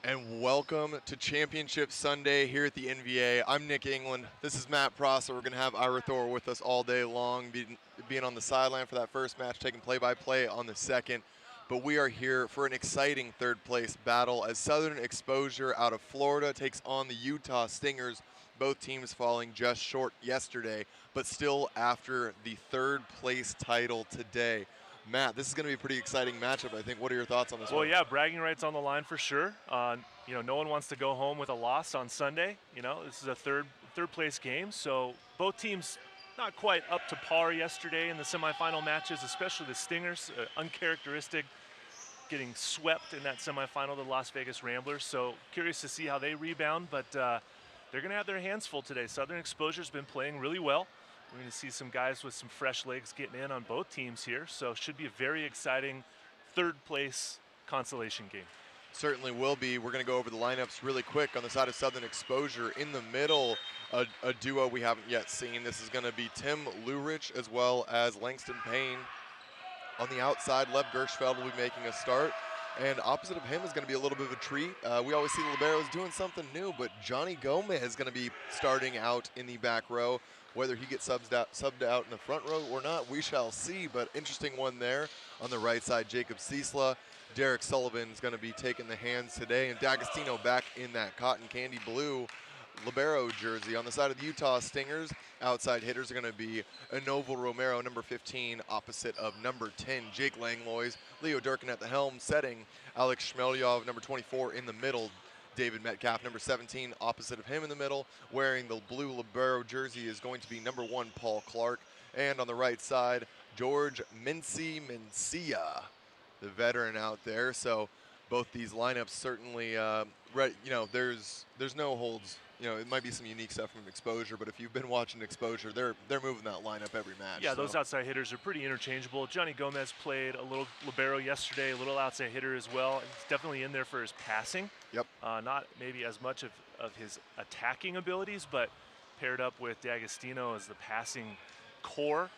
And welcome to Championship Sunday here at the NVA. I'm Nick England. This is Matt Prosser. We're going to have Ira Thor with us all day long, being on the sideline for that first match, taking play-by-play on the second. But we are here for an exciting third-place battle as Southern Exposure out of Florida takes on the Utah Stingers, both teams falling just short yesterday, but still after the third-place title today. Matt, this is going to be a pretty exciting matchup, I think. What are your thoughts on this one? Well, yeah, bragging rights on the line for sure. No one wants to go home with a loss on Sunday. This is a third place game, so both teams not quite up to par yesterday in the semifinal matches, especially the Stingers, uncharacteristic, getting swept in that semifinal, the Las Vegas Ramblers. So curious to see how they rebound, but they're going to have their hands full today. Southern Exposure's been playing really well. We're going to see some guys with some fresh legs getting in on both teams here, so should be a very exciting third place consolation game. Certainly will be. We're going to go over the lineups really quick. On the side of Southern Exposure, in the middle, a duo we haven't yet seen. This is going to be Tim Lurich as well as Langston Payne. On the outside, Lev Gershfeld will be making a start. And opposite of him is going to be a little bit of a treat. We always see the liberos doing something new, but Johnny Gomez is going to be starting out in the back row. Whether he gets subbed out in the front row or not, we shall see. But interesting one there. On the right side, Jacob Ciesla. Derek Sullivan is going to be taking the hands today. And D'Agostino back in that cotton candy blue libero jersey. On the side of the Utah Stingers, outside hitters are going to be Enoval Romero, number 15, opposite of number 10, Jake Langlois. Leo Durkin at the helm, setting Alex Shmelyov, number 24, in the middle. David Metcalf, number 17, opposite of him in the middle. Wearing the blue libero jersey is going to be number 1, Paul Clark. And on the right side, George Mencia, the veteran out there. So both these lineups certainly, there's no holds. It might be some unique stuff from Exposure, but if you've been watching Exposure, they're moving that lineup every match. Yeah, those outside hitters are pretty interchangeable. Johnny Gomez played a little libero yesterday, a little outside hitter as well. He's definitely in there for his passing. Yep. Not maybe as much of his attacking abilities, but paired up with D'Agostino as the passing core.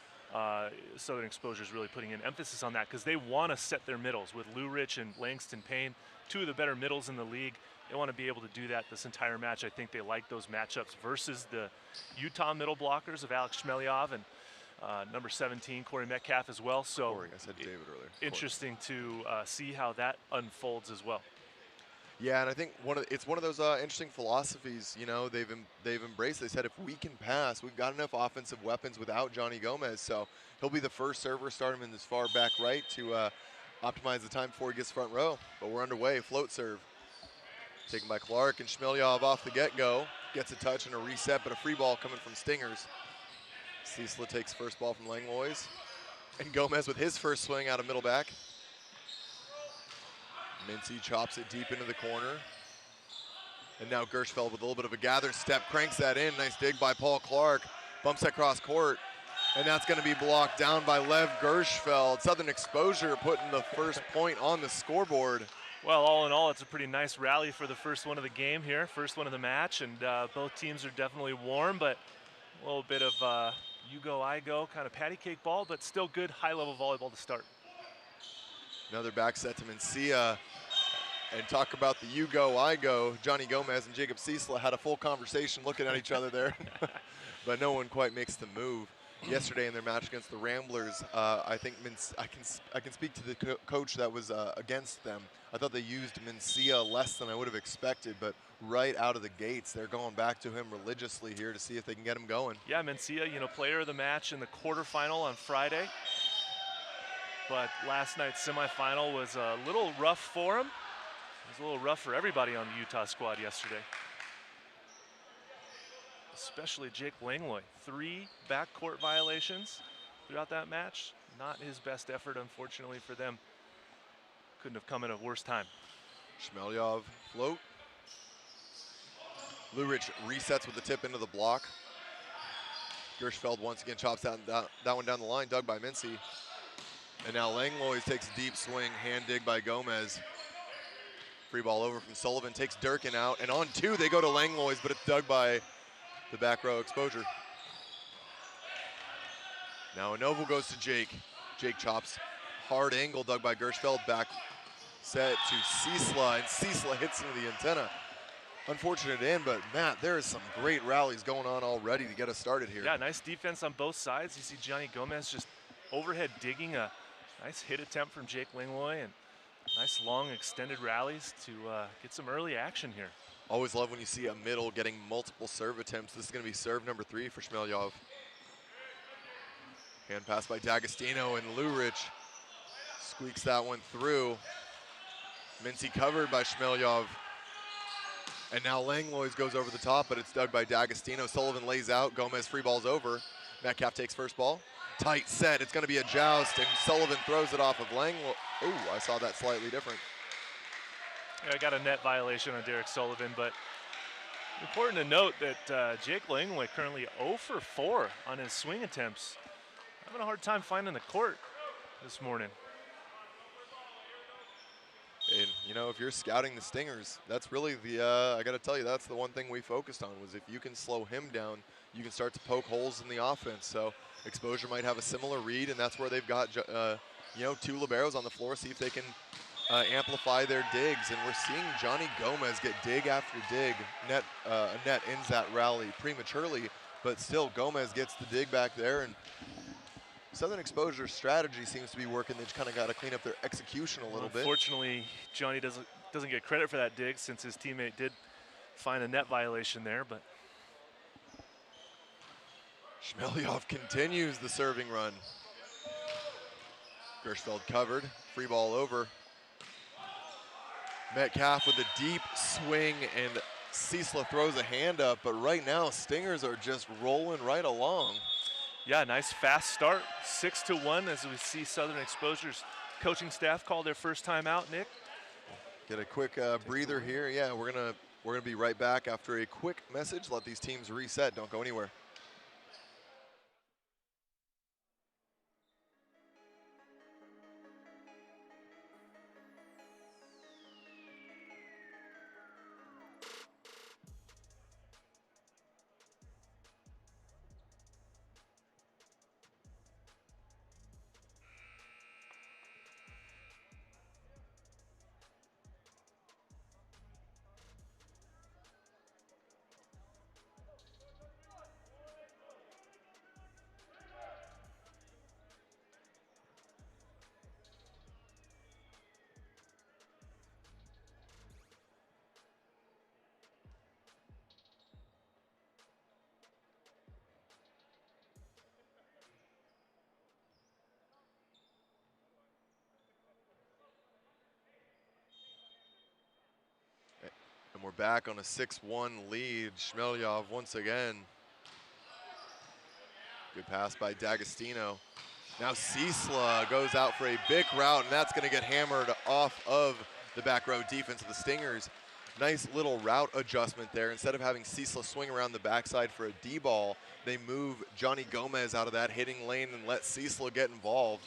Southern Exposure is really putting an emphasis on that because they want to set their middles with Lurich and Langston Payne, two of the better middles in the league. They want to be able to do that this entire match. I think they like those matchups versus the Utah middle blockers of Alex Shmelyov and number 17, Corey Metcalf as well. So Corey, I said David earlier. Interesting to see how that unfolds as well. Yeah, and I think it's one of those interesting philosophies. They've embraced. They said if we can pass, we've got enough offensive weapons without Johnny Gomez. So he'll be the first server, start him in this far back right to optimize the time before he gets front row. But we're underway. Float serve. Taken by Clark, and Shmelyov off the get-go. Gets a touch and a reset, but a free ball coming from Stingers. Ciesla takes first ball from Langlois. And Gomez with his first swing out of middle back. Mincy chops it deep into the corner. And now Gershfeld with a little bit of a gather step, cranks that in. Nice dig by Paul Clark. Bumps that cross court. And that's going to be blocked down by Lev Gershfeld. Southern Exposure putting the first point on the scoreboard. Well, all in all, it's a pretty nice rally for the first one of the game here, first one of the match, and both teams are definitely warm, but a little bit of you go, I go, kind of patty cake ball, but still good high-level volleyball to start. Another back set to Mencia. And talk about the you go, I go. Johnny Gomez and Jacob Ciesla had a full conversation looking at each other there, but no one quite makes the move. Yesterday in their match against the Ramblers, I think I can speak to the coach that was against them. I thought they used Mencia less than I would have expected, but right out of the gates, they're going back to him religiously here to see if they can get him going. Yeah, Mencia, player of the match in the quarterfinal on Friday, but last night's semifinal was a little rough for him. It was a little rough for everybody on the Utah squad yesterday. Especially Jake Langlois. 3 backcourt violations throughout that match. Not his best effort, unfortunately, for them. Couldn't have come at a worse time. Shmelyov float. Lurich resets with the tip into the block. Gershfeld once again chops that one down the line, dug by Mincy. And now Langlois takes a deep swing, hand dig by Gomez. Free ball over from Sullivan, takes Durkin out, and on 2 they go to Langlois, but it's dug by the back row Exposure. Now Enoval goes to Jake. Jake chops, hard angle dug by Gershfeld, back set to Cecila, and Cecila hits into the antenna. Unfortunate end, but Matt, there is some great rallies going on already to get us started here. Yeah, nice defense on both sides. You see Johnny Gomez just overhead digging a nice hit attempt from Jake Lingloy, and nice long extended rallies to get some early action here. Always love when you see a middle getting multiple serve attempts. This is going to be serve number 3 for Shmelyov. Hand pass by D'Agostino, and Lurich squeaks that one through. Mincy covered by Shmelyov. And now Langlois goes over the top, but it's dug by D'Agostino. Sullivan lays out. Gomez free balls over. Metcalf takes first ball. Tight set. It's going to be a joust, and Sullivan throws it off of Langlois. Ooh, I saw that slightly different. Yeah, I got a net violation on Derek Sullivan, but important to note that Jake Langlois currently 0 for 4 on his swing attempts. Having a hard time finding the court this morning. And, you know, if you're scouting the Stingers, that's really the, I got to tell you, that's the one thing we focused on, was if you can slow him down, you can start to poke holes in the offense. So Exposure might have a similar read, and that's where they've got, you know, 2 liberos on the floor, see if they can amplify their digs. And we're seeing Johnny Gomez get dig after dig. Net ends that rally prematurely, but still Gomez gets the dig back there, and Southern Exposure's strategy seems to be working. They've kind of got to clean up their execution a little bit. Unfortunately, Johnny doesn't get credit for that dig, since his teammate did find a net violation there. But Shmelyov continues the serving run. Gershfeld covered, free ball over. Metcalf with a deep swing, and Cecila throws a hand up, but right now Stingers are just rolling right along. Yeah, nice fast start, 6-1, as we see Southern Exposure's coaching staff call their first time out. Nick, get a quick breather here. Yeah, we're gonna be right back after a quick message. Let these teams reset. Don't go anywhere. And we're back on a 6-1 lead. Shmelyov once again. Good pass by D'Agostino. Now Cecila goes out for a big route, and that's going to get hammered off of the back row defense of the Stingers. Nice little route adjustment there. Instead of having Cecila swing around the backside for a D-ball, they move Johnny Gomez out of that hitting lane and let Cecila get involved.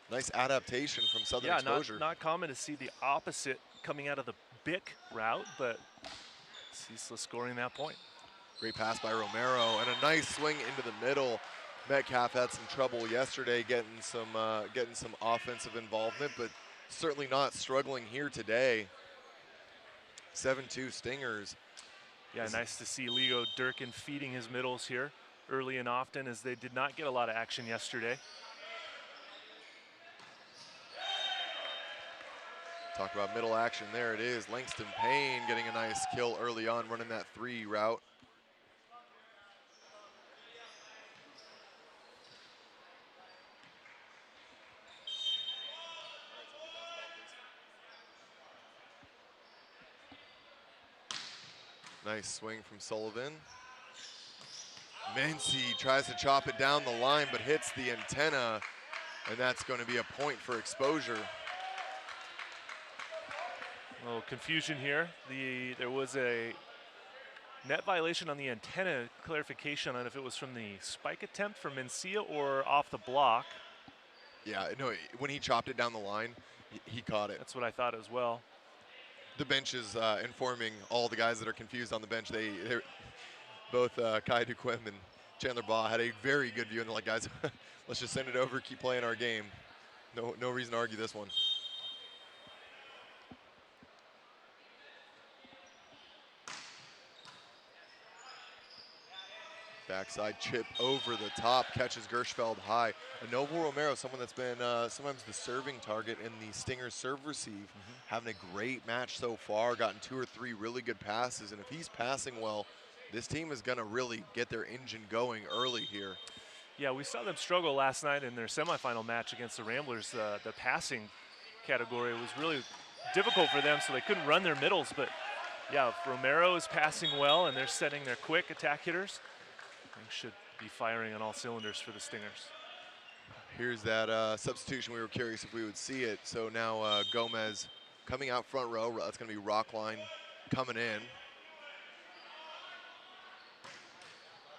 Nice adaptation from Southern Exposure. Yeah, not common to see the opposite coming out of the Bick route, but Cecila scoring that point. Great pass by Romero, and a nice swing into the middle. Metcalf had some trouble yesterday getting some offensive involvement, but certainly not struggling here today. 7-2 Stingers. Yeah, nice to see Leo Durkin feeding his middles here early and often, as they did not get a lot of action yesterday. Talk about middle action. There it is. Langston Payne getting a nice kill early on, running that 3 route. Nice swing from Sullivan. Mincy tries to chop it down the line, but hits the antenna, and that's going to be a point for Exposure. A little confusion here. There was a net violation on the antenna. Clarification on if it was from the spike attempt from Mencia or off the block. Yeah, no, when he chopped it down the line, he caught it. That's what I thought as well. The bench is informing all the guys that are confused on the bench. They're both Kai Duquem and Chandler Baugh had a very good view, and they're like, guys, let's just send it over, keep playing our game. No reason to argue this one. Backside chip over the top, catches Gershfeld high. Novo Romero, someone that's been sometimes the serving target in the Stingers serve-receive, having a great match so far, gotten 2 or 3 really good passes, and if he's passing well, this team is gonna really get their engine going early here. Yeah, we saw them struggle last night in their semifinal match against the Ramblers. The passing category was really difficult for them, so they couldn't run their middles, but yeah, Romero is passing well, and they're setting their quick attack hitters. Things should be firing on all cylinders for the Stingers. Here's that substitution. We were curious if we would see it. So now Gomez coming out front row. That's going to be Rockline coming in.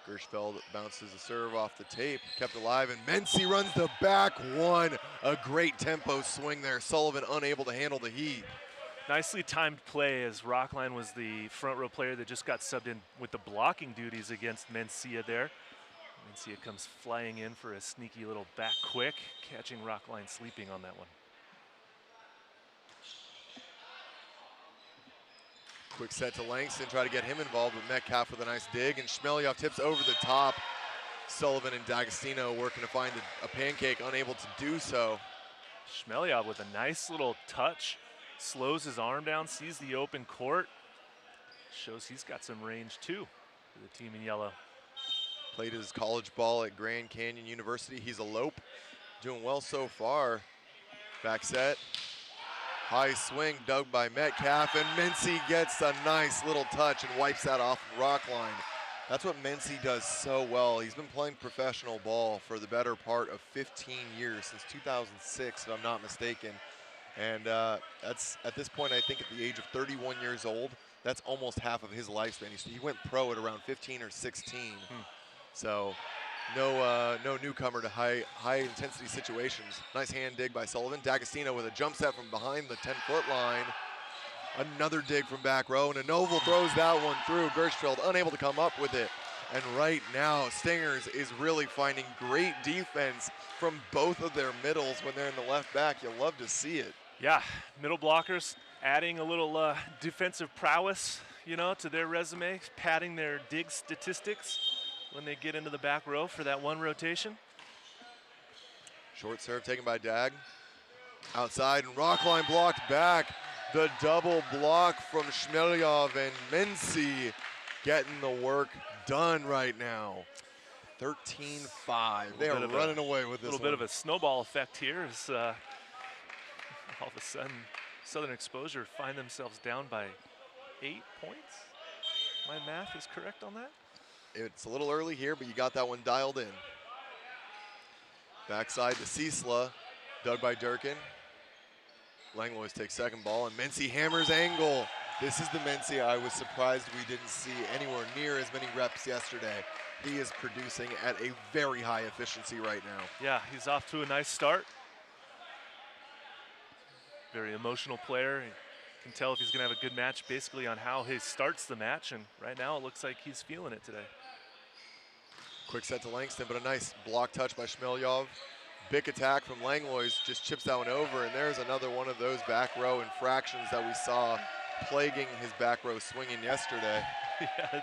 Gershfeld bounces the serve off the tape, kept alive, and Mency runs the back one. A great tempo swing there. Sullivan unable to handle the heat. Nicely timed play, as Rockline was the front row player that just got subbed in with the blocking duties against Mencia there. Mencia comes flying in for a sneaky little back quick, catching Rockline sleeping on that one. Quick set to Langston, try to get him involved with Metcalf with a nice dig, and Shmelyov tips over the top. Sullivan and D'Agostino working to find a pancake, unable to do so. Shmelyov with a nice little touch. Slows his arm down, sees the open court. Shows he's got some range too for the team in yellow. Played his college ball at Grand Canyon University. He's a lope, doing well so far. Back set, high swing dug by Metcalf, and Mency gets a nice little touch and wipes that off Rockline. That's what Mency does so well. He's been playing professional ball for the better part of 15 years, since 2006, if I'm not mistaken. And that's, at this point, I think at the age of 31 years old, that's almost half of his lifespan. He went pro at around 15 or 16. So no newcomer to high intensity situations. Nice hand dig by Sullivan. D'Agostino with a jump set from behind the 10-foot line. Another dig from back row, and Novel throws that one through. Gershfeld unable to come up with it. And right now, Stingers is really finding great defense from both of their middles when they're in the left back. You'll love to see it. Yeah, middle blockers adding a little defensive prowess, you know, to their resume, padding their dig statistics when they get into the back row for that one rotation. Short serve taken by Dag. Outside, and Rockline blocked back. The double block from Shmelyov, and Mency getting the work done right now. 13-5. They are running away with this one. A little bit of a snowball effect here as all of a sudden Southern Exposure find themselves down by 8 points. My math is correct on that? It's a little early here, but you got that one dialed in. Backside to Ciesla, dug by Durkin. Langlois takes second ball, and Mency hammers angle. This is the Mency I was surprised we didn't see anywhere near as many reps yesterday. He is producing at a very high efficiency right now. Yeah, he's off to a nice start. Very emotional player. You can tell if he's going to have a good match basically on how he starts the match, and right now it looks like he's feeling it today. Quick set to Langston, but a nice block touch by Shmelyov. Big attack from Langlois, just chips that one over, and there's another one of those back row infractions that we saw plaguing his back row swinging yesterday. Yeah,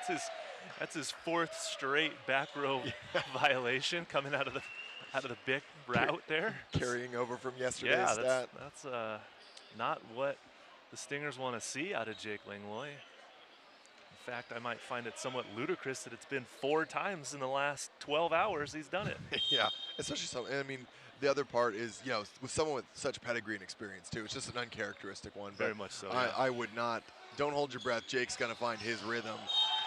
that's his fourth straight back row violation coming out of the big route there. Carrying over from yesterday's stat. That's not what the Stingers want to see out of Jake Langlois. In fact, I might find it somewhat ludicrous that it's been 4 times in the last 12 hours he's done it. Yeah, especially some. I mean, the other part is, you know, with someone with such pedigree and experience too, it's just an uncharacteristic one. Very much so. I would not. Don't hold your breath. Jake's gonna find his rhythm,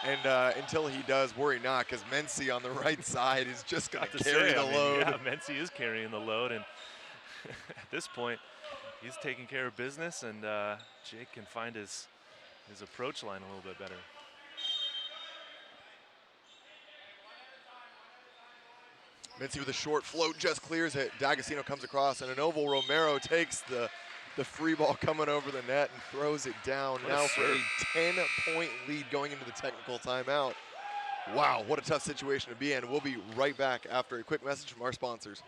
and until he does, worry not, because Mency on the right side is just gonna carry the load. Yeah, Mency is carrying the load, and at this point, he's taking care of business, and Jake can find his approach line a little bit better. Mency with a short float just clears it. D'Agostino comes across, and Novo Romero takes the free ball coming over the net and throws it down. Now for a 10-point lead going into the technical timeout. Wow, what a tough situation to be in. We'll be right back after a quick message from our sponsors.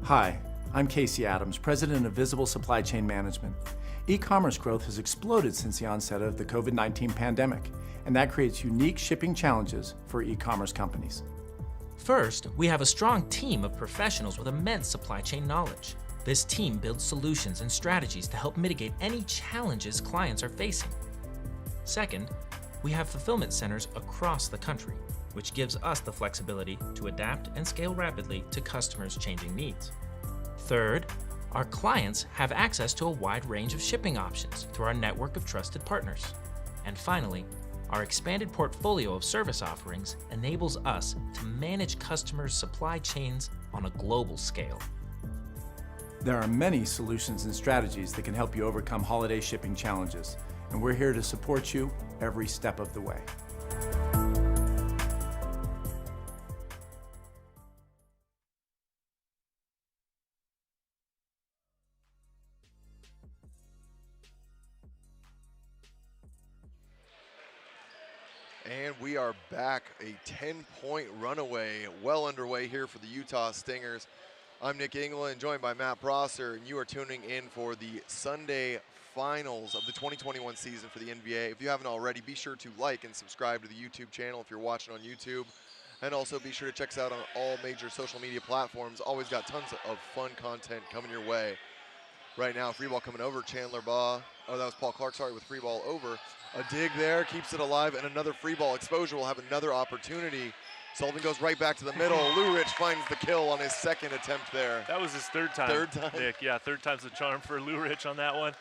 Hi, I'm Casey Adams, President of Visible Supply Chain Management. E-commerce growth has exploded since the onset of the COVID-19 pandemic, and that creates unique shipping challenges for e-commerce companies. First, we have a strong team of professionals with immense supply chain knowledge. This team builds solutions and strategies to help mitigate any challenges clients are facing. Second, we have fulfillment centers across the country, which gives us the flexibility to adapt and scale rapidly to customers' changing needs. Third, our clients have access to a wide range of shipping options through our network of trusted partners. And finally, our expanded portfolio of service offerings enables us to manage customers' supply chains on a global scale. There are many solutions and strategies that can help you overcome holiday shipping challenges, and we're here to support you every step of the way. And we are back, a 10-point runaway, well underway here for the Utah Stingers. I'm Nick England, joined by Matt Prosser, and you are tuning in for the Sunday finals of the 2021 season for the NBA. If you haven't already, be sure to like and subscribe to the YouTube channel if you're watching on YouTube. And also be sure to check us out on all major social media platforms. Always got tons of fun content coming your way. Right now, free ball coming over, Chandler Baugh. Oh, that was Paul Clark, sorry, with free ball over. A dig there, keeps it alive, and another free ball. Exposure will have another opportunity. Sullivan goes right back to the middle. Lou Rich finds the kill on his second attempt there. That was his third time. Third time? Nick, yeah, third time's the charm for Lou Rich on that one.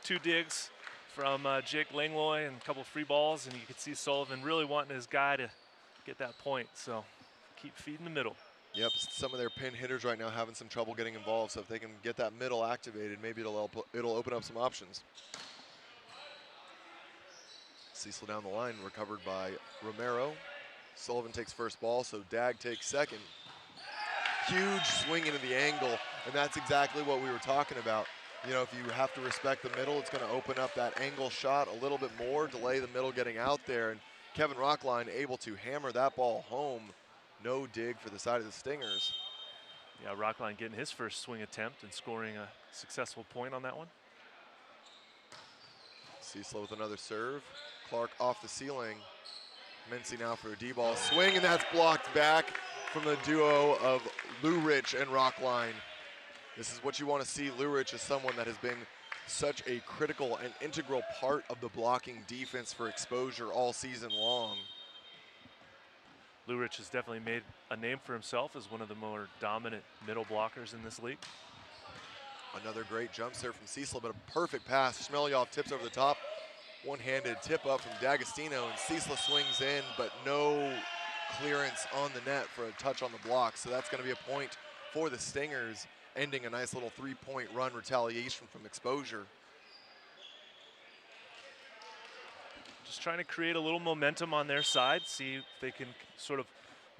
2 digs from Jake Langlois and a couple free balls, and you could see Sullivan really wanting his guy to get that point. So keep feeding the middle. Yep, some of their pin hitters right now having some trouble getting involved, so if they can get that middle activated, maybe it'll open up some options. Cecil down the line, recovered by Romero. Sullivan takes first ball, so Dag takes second. Huge swing into the angle, and that's exactly what we were talking about. You know, if you have to respect the middle, it's going to open up that angle shot a little bit more, delay the middle getting out there, and Kevin Rockline able to hammer that ball home. No dig for the side of the Stingers. Yeah, Rockline getting his first swing attempt and scoring a successful point on that one. Cecil with another serve. Clark off the ceiling. Mincy now for a D-ball swing, and that's blocked back from the duo of Lou Rich and Rockline. This is what you want to see. Lou Rich is someone that has been such a critical and integral part of the blocking defense for Exposure all season long. Lou Rich has definitely made a name for himself as one of the more dominant middle blockers in this league. Another great jump serve from Cecil, but a perfect pass. Shmelyoff tips over the top. One-handed tip up from D'Agostino, and Cecil swings in, but no clearance on the net for a touch on the block. So that's going to be a point for the Stingers, ending a nice little 3-point run retaliation from Exposure. Just trying to create a little momentum on their side, see if they can sort of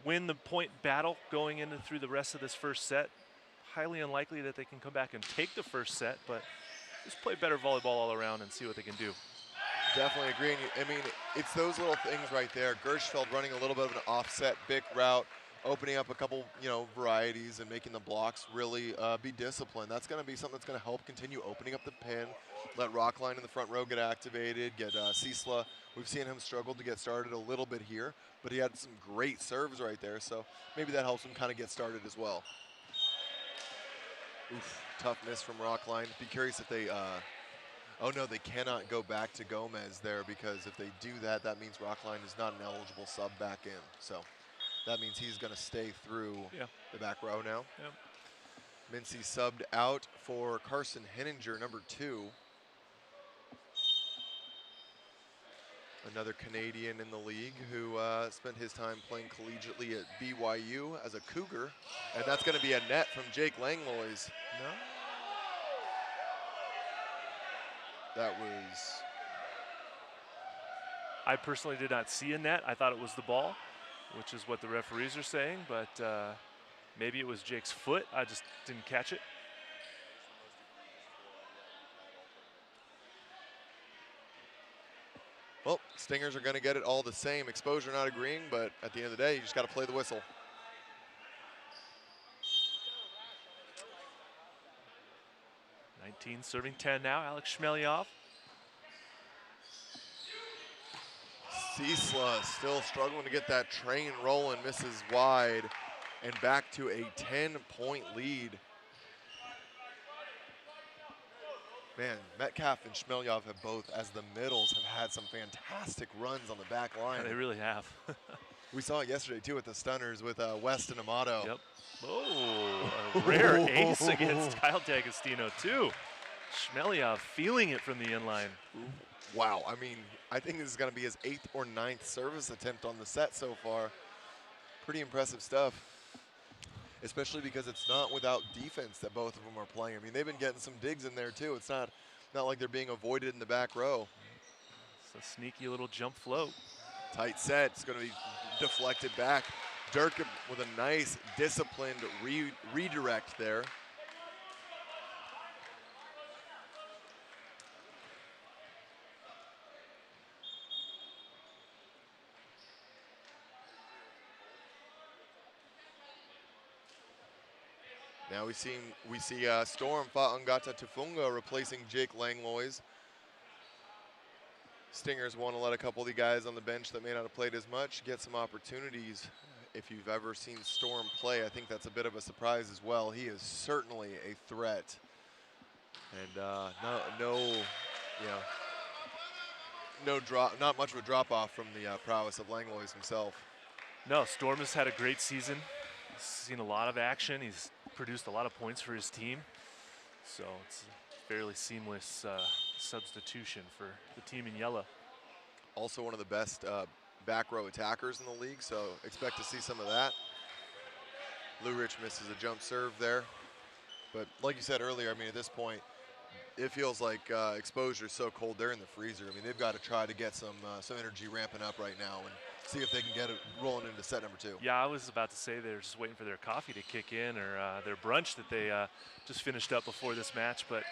win the point battle going into through the rest of this first set. Highly unlikely that they can come back and take the first set, but just play better volleyball all around and see what they can do. Definitely agreeing. I mean, it's those little things right there. Gershfeld running a little bit of an offset big route, opening up a couple, varieties and making the blocks really be disciplined. That's going to be something that's going to help continue opening up the pin. Let Rockline in the front row get activated, get Cecil. We've seen him struggle to get started a little bit here, but he had some great serves right there, so maybe that helps him kind of get started as well. Oof, tough miss from Rockline. Be curious if they, oh no, they cannot go back to Gomez there, because if they do that, that means Rockline is not an eligible sub back in. So that means he's going to stay through the back row now. Yep. Mincy subbed out for Carson Henninger, number 2. Another Canadian in the league who spent his time playing collegiately at BYU as a Cougar. And that's going to be a net from Jake Langlois. No. That was... I personally did not see a net. I thought it was the ball, which is what the referees are saying, but maybe it was Jake's foot. I just didn't catch it. Well, Stingers are going to get it all the same. Exposure not agreeing, but at the end of the day, you just got to play the whistle. 19 serving 10 now, Alex Shmelyov. Ciesla still struggling to get that train rolling, misses wide, and back to a 10-point lead. Man, Metcalf and Shmelyov have both, as the middles, have had some fantastic runs on the back line. They really have. We saw it yesterday, too, with the Stunners with West and Amato. Yep. Oh, a rare ace against Kyle D'Agostino, too. Shmelyov feeling it from the inline. Wow, I mean, I think this is going to be his 8th or 9th service attempt on the set so far. Pretty impressive stuff, especially because it's not without defense that both of them are playing. I mean, they've been getting some digs in there, too. It's not like they're being avoided in the back row. It's a sneaky little jump float. Tight set. It's going to be deflected back. Durkin with a nice, disciplined redirect there. Now we see Storm Fa'angata Tufunga replacing Jake Langlois. Stingers want to let a couple of the guys on the bench that may not have played as much get some opportunities. If you've ever seen Storm play, I think that's a bit of a surprise as well. He is certainly a threat, and not much of a drop off from the prowess of Langlois himself. No, Storm has had a great season. He's seen a lot of action. He's produced a lot of points for his team, so it's a fairly seamless substitution for the team in yellow. Also one of the best back row attackers in the league, so expect to see some of that. Lou Rich misses a jump serve there, but like you said earlier, I mean, at this point, it feels like exposure is so cold they're in the freezer. I mean, they've got to try to get some energy ramping up right now and see if they can get it rolling into set number 2. Yeah, I was about to say they're just waiting for their coffee to kick in, or their brunch that they just finished up before this match, but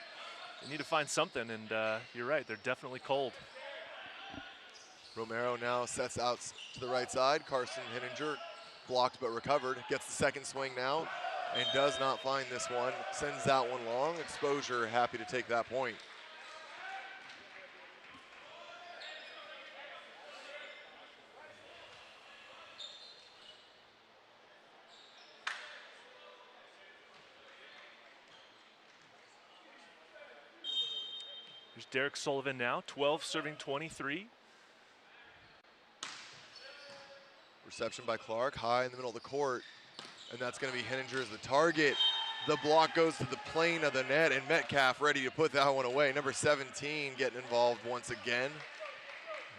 they need to find something, and you're right, they're definitely cold. Romero now sets out to the right side. Carson Hinninger blocked but recovered. Gets the second swing now and does not find this one. Sends that one long. Exposure happy to take that point. Here's Derek Sullivan now, 12 serving 23. Reception by Clark, high in the middle of the court, and that's going to be Hinninger as the target. The block goes to the plane of the net, and Metcalf ready to put that one away. Number 17 getting involved once again.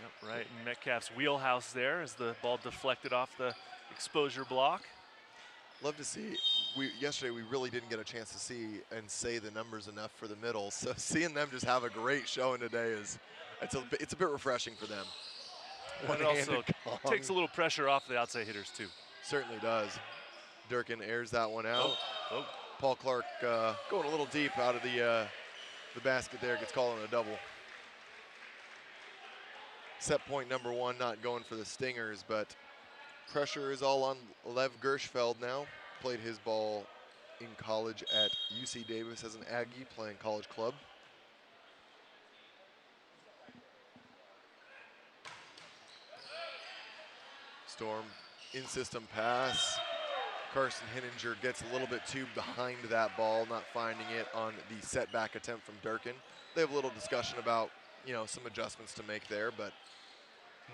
Yep, right in Metcalf's wheelhouse there as the ball deflected off the exposure block. Love to see. Yesterday we really didn't get a chance to see and say the numbers enough for the middle, so seeing them just have a great showing today it's a bit refreshing for them. It also takes a little pressure off the outside hitters too. Certainly does. Durkin airs that one out. Oh. Paul Clark going a little deep out of the basket there, gets called on a double. Set point number 1 not going for the Stingers, but pressure is all on Lev Gershfeld now. Played his ball in college at UC Davis as an Aggie playing college club. Storm in-system pass. Carson Hinninger gets a little bit too behind that ball, not finding it on the setback attempt from Durkin. They have a little discussion about, some adjustments to make there, but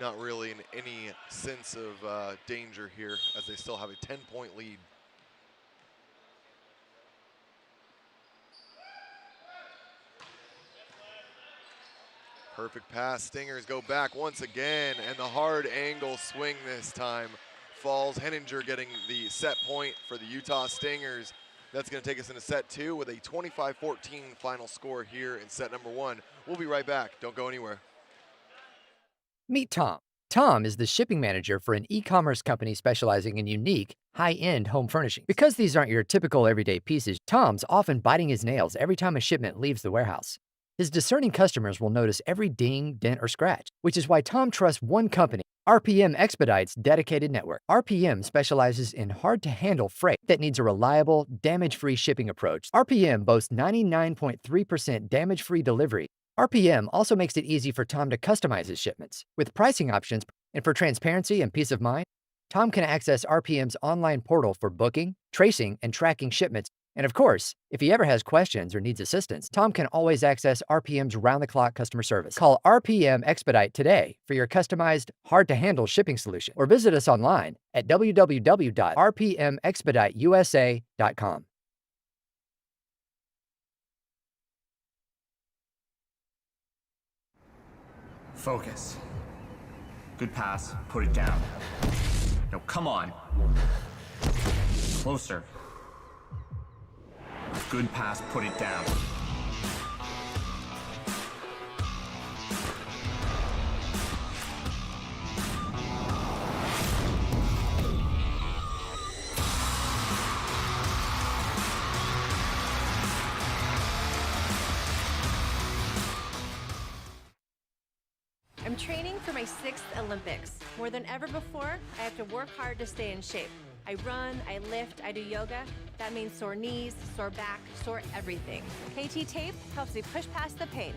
not really in any sense of danger here as they still have a 10-point lead. Perfect pass. Stingers go back once again, and the hard angle swing this time falls. Hinninger getting the set point for the Utah Stingers. That's going to take us into set 2 with a 25-14 final score here in set number 1. We'll be right back. Don't go anywhere. Meet Tom. Tom is the shipping manager for an e-commerce company specializing in unique, high-end home furnishing. Because these aren't your typical everyday pieces, Tom's often biting his nails every time a shipment leaves the warehouse. His discerning customers will notice every ding, dent, or scratch, which is why Tom trusts one company RPM Expedite's dedicated network. RPM specializes in hard-to-handle freight that needs a reliable, damage-free shipping approach. RPM boasts 99.3% damage-free delivery. RPM also makes it easy for Tom to customize his shipments. With pricing options and for transparency and peace of mind, Tom can access RPM's online portal for booking, tracing, and tracking shipments. And of course, if he ever has questions or needs assistance, Tom can always access RPM's round-the-clock customer service. Call RPM Expedite today for your customized, hard-to-handle shipping solution, or visit us online at www.rpmexpediteusa.com. Focus. Good pass, put it down. No, come on. Closer. Good pass, put it down. I'm training for my 6th Olympics. More than ever before, I have to work hard to stay in shape. I run, I lift, I do yoga. That means sore knees, sore back, sore everything. KT Tape helps me push past the pain.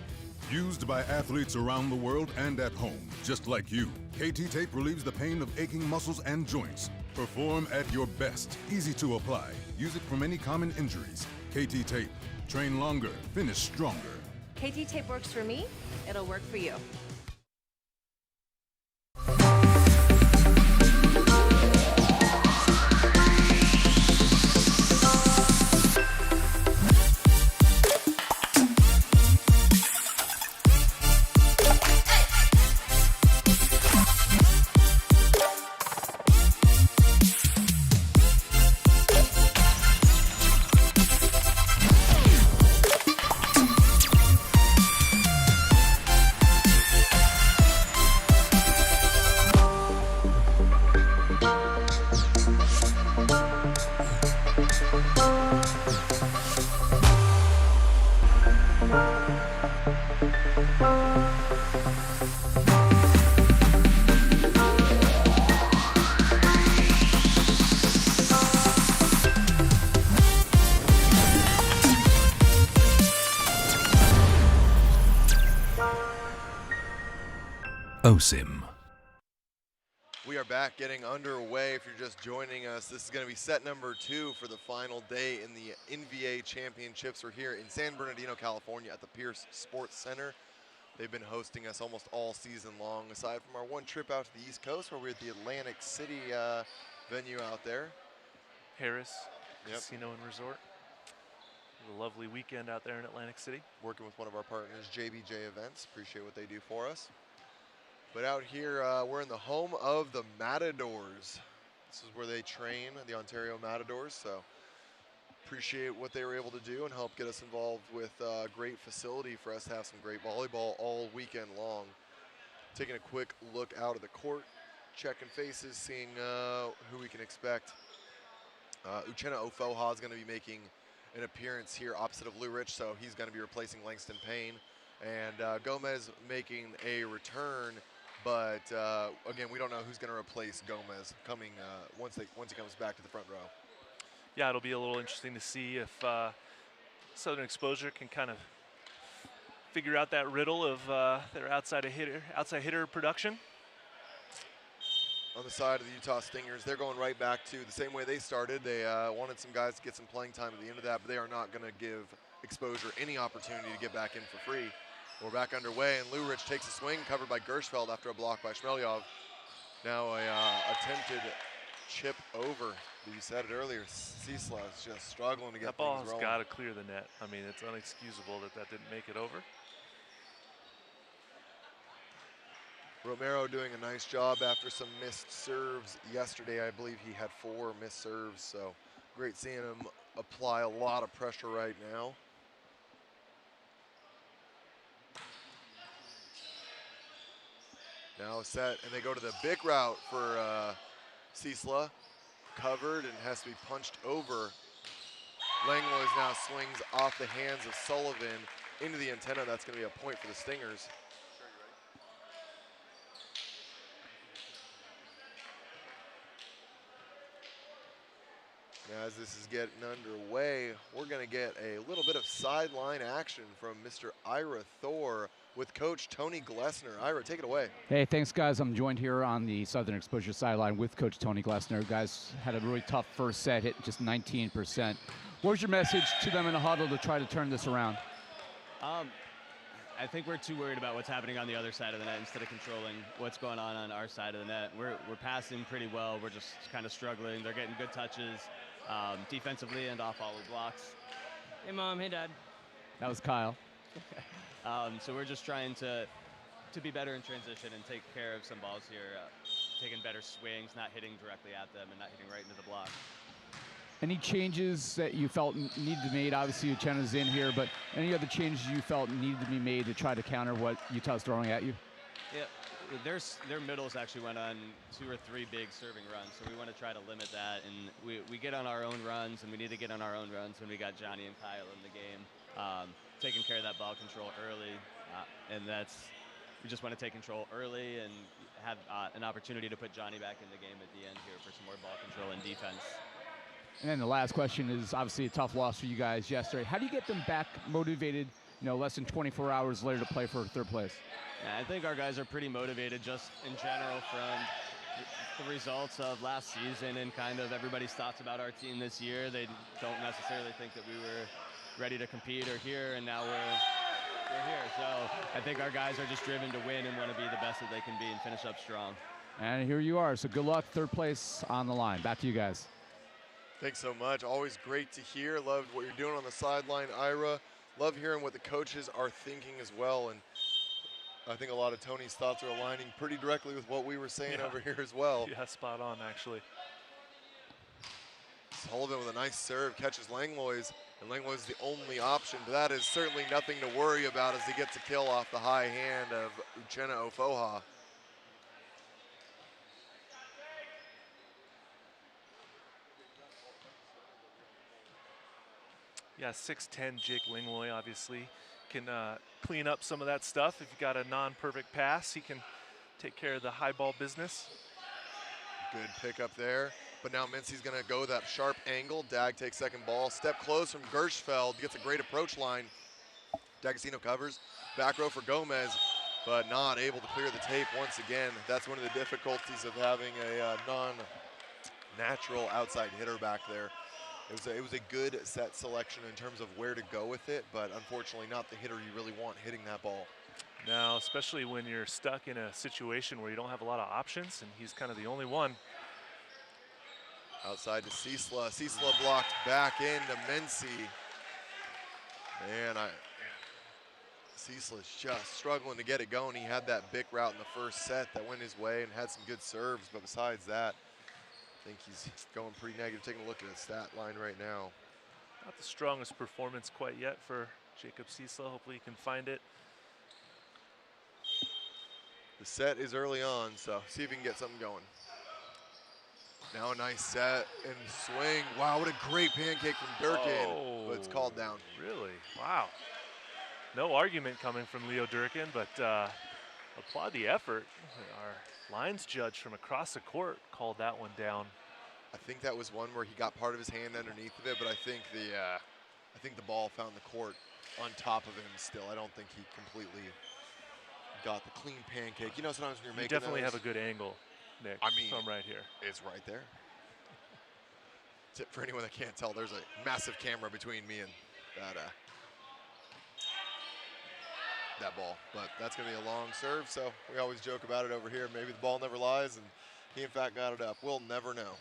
Used by athletes around the world and at home, just like you. KT Tape relieves the pain of aching muscles and joints. Perform at your best. Easy to apply. Use it for many common injuries. KT Tape. Train longer, finish stronger. KT Tape works for me, it'll work for you. OSIM. We are back getting underway. If you're just joining us, this is going to be set number 2 for the final day in the NVA Championships. We're here in San Bernardino, California at the Pierce Sports Center. They've been hosting us almost all season long, aside from our one trip out to the East Coast where we're at the Atlantic City venue out there. Harris Yep. Casino and Resort. A lovely weekend out there in Atlantic City. Working with one of our partners, JBJ Events. Appreciate what they do for us. But out here, we're in the home of the Matadors. This is where they train, the Ontario Matadors. So appreciate what they were able to do and help get us involved with a great facility for us to have some great volleyball all weekend long. Taking a quick look out of the court, checking faces, seeing who we can expect. Uchenna Ofoha is going to be making an appearance here opposite of Lou Rich, so he's going to be replacing Langston Payne. And Gomez making a return, but again, we don't know who's going to replace Gomez coming once he comes back to the front row. Yeah, it'll be a little interesting to see if Southern Exposure can kind of figure out that riddle of their outside hitter production. On the side of the Utah Stingers, they're going right back to the same way they started. They wanted some guys to get some playing time at the end of that, but they are not going to give Exposure any opportunity to get back in for free. We're back underway, and Lou Rich takes a swing, covered by Gershfeld after a block by Shmelyov. Now a attempted chip over. You said it earlier, Cisla is just struggling to get that ball things has rolling. got to clear the net. I mean, it's unexcusable that didn't make it over. Romero doing a nice job after some missed serves yesterday. I believe he had 4 missed serves, so great seeing him apply a lot of pressure right now. Now set, and they go to the big route for Cisla. Covered and has to be punched over. Langlois now swings off the hands of Sullivan into the antenna. That's going to be a point for the Stingers. Now, as this is getting underway, we're going to get a little bit of sideline action from Mr. Ira Thor with Coach Tony Glessner. Ira, take it away. Hey, thanks, guys. I'm joined here on the Southern Exposure sideline with Coach Tony Glessner. Guys had a really tough first set, hit just 19%. What was your message to them in the huddle to try to turn this around? I think we're too worried about what's happening on the other side of the net instead of controlling what's going on our side of the net. We're passing pretty well. We're just kind of struggling. They're getting good touches defensively and off all the blocks. Hey, Mom. Hey, Dad. That was Kyle. So we're just trying to be better in transition and take care of some balls here, taking better swings, not hitting directly at them and not hitting right into the block. Any changes that you felt needed to be made? Obviously, Uchenna's in here, but any other changes you felt needed to be made to try to counter what Utah's throwing at you? Yeah, their middles actually went on 2 or 3 big serving runs, so we want to try to limit that. And we get on our own runs, and we need to get on our own runs when we got Johnny and Kyle in the game. Taking care of that ball control early, and we just want to take control early and have an opportunity to put Johnny back in the game at the end here for some more ball control and defense. And then the last question is obviously a tough loss for you guys yesterday. How do you get them back motivated, less than 24 hours later to play for third place? Yeah, I think our guys are pretty motivated just in general from the results of last season and kind of everybody's thoughts about our team this year. They don't necessarily think that we were ready to compete or here, and now we're here. So I think our guys are just driven to win and want to be the best that they can be and finish up strong. And here you are. So good luck, third place on the line. Back to you guys. Thanks so much. Always great to hear. Loved what you're doing on the sideline, Ira. Love hearing what the coaches are thinking as well. And I think a lot of Tony's thoughts are aligning pretty directly with what we were saying over here as well. Yeah, spot on, actually. Sullivan with a nice serve, catches Langlois, and Langlois is the only option, but that is certainly nothing to worry about as he gets a kill off the high hand of Uchenna Ofoha. Yeah, 6'10" Jake Langlois obviously can clean up some of that stuff. If you got a non-perfect pass, he can take care of the high ball business. Good pickup there. But now Mincy's going to go that sharp angle. Dag takes second ball. Step close from Gershfeld. Gets a great approach line. D'Agostino covers. Back row for Gomez, but not able to clear the tape once again. That's one of the difficulties of having a non-natural outside hitter back there. It was a good set selection in terms of where to go with it, but unfortunately not the hitter you really want hitting that ball. Now, especially when you're stuck in a situation where you don't have a lot of options, and he's kind of the only one. Outside to Ciesla. Ciesla blocked back into Mincy. Man, Ciesla's just struggling to get it going. He had that big route in the first set that went his way and had some good serves, but besides that, I think he's going pretty negative. Taking a look at his stat line right now. Not the strongest performance quite yet for Jacob Ciesla. Hopefully he can find it. The set is early on, so see if he can get something going. Now a nice set and swing. Wow, what a great pancake from Durkin, but it's called down. Really? Wow. No argument coming from Leo Durkin, but applaud the effort. Our lines judge from across the court called that one down. I think that was one where he got part of his hand underneath of it, but I think the ball found the court on top of him still. I don't think he completely got the clean pancake. You know, sometimes when you're making You definitely those, have a good angle, Nick, from right here. It's right there. For anyone that can't tell, there's a massive camera between me and that ball. But that's going to be a long serve, so we always joke about it over here. Maybe the ball never lies, and he, in fact, got it up. We'll never know.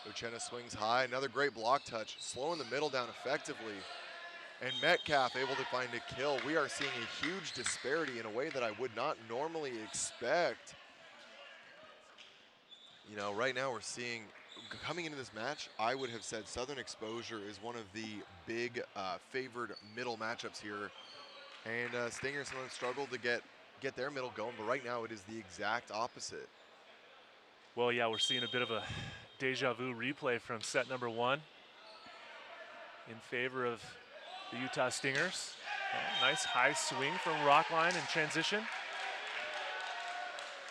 Uchenna swings high, another great block touch, slowing the middle down effectively. And Metcalf able to find a kill. We are seeing a huge disparity in a way that I would not normally expect. You know, right now we're seeing, coming into this match, I would have said Southern Exposure is one of the big favored middle matchups here. And Stingers sometimes struggled to get their middle going, but right now it is the exact opposite. Well, yeah, we're seeing a bit of a deja vu replay from set number 1 in favor of the Utah Stingers. Oh, nice high swing from Rockline in transition.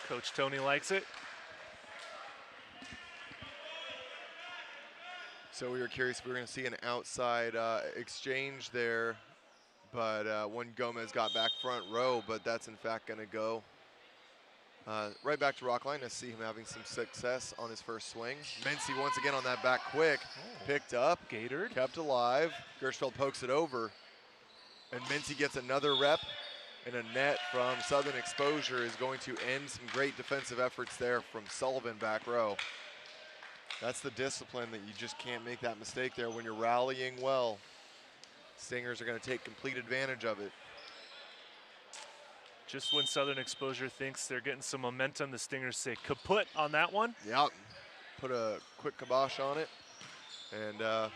Coach Tony likes it. So we were curious if we were going to see an outside exchange there, but when Gomez got back front row, but that's in fact going to go right back to Rockline. I see him having some success on his first swing. Mency once again on that back quick, picked up, Gatored, kept alive. Gershfeld pokes it over, and Mency gets another rep, and a net from Southern Exposure is going to end some great defensive efforts there from Sullivan back row. That's the discipline that you just can't make that mistake there when you're rallying well. Stingers are going to take complete advantage of it. Just when Southern Exposure thinks they're getting some momentum, the Stingers say kaput on that one. Yep, put a quick kibosh on it and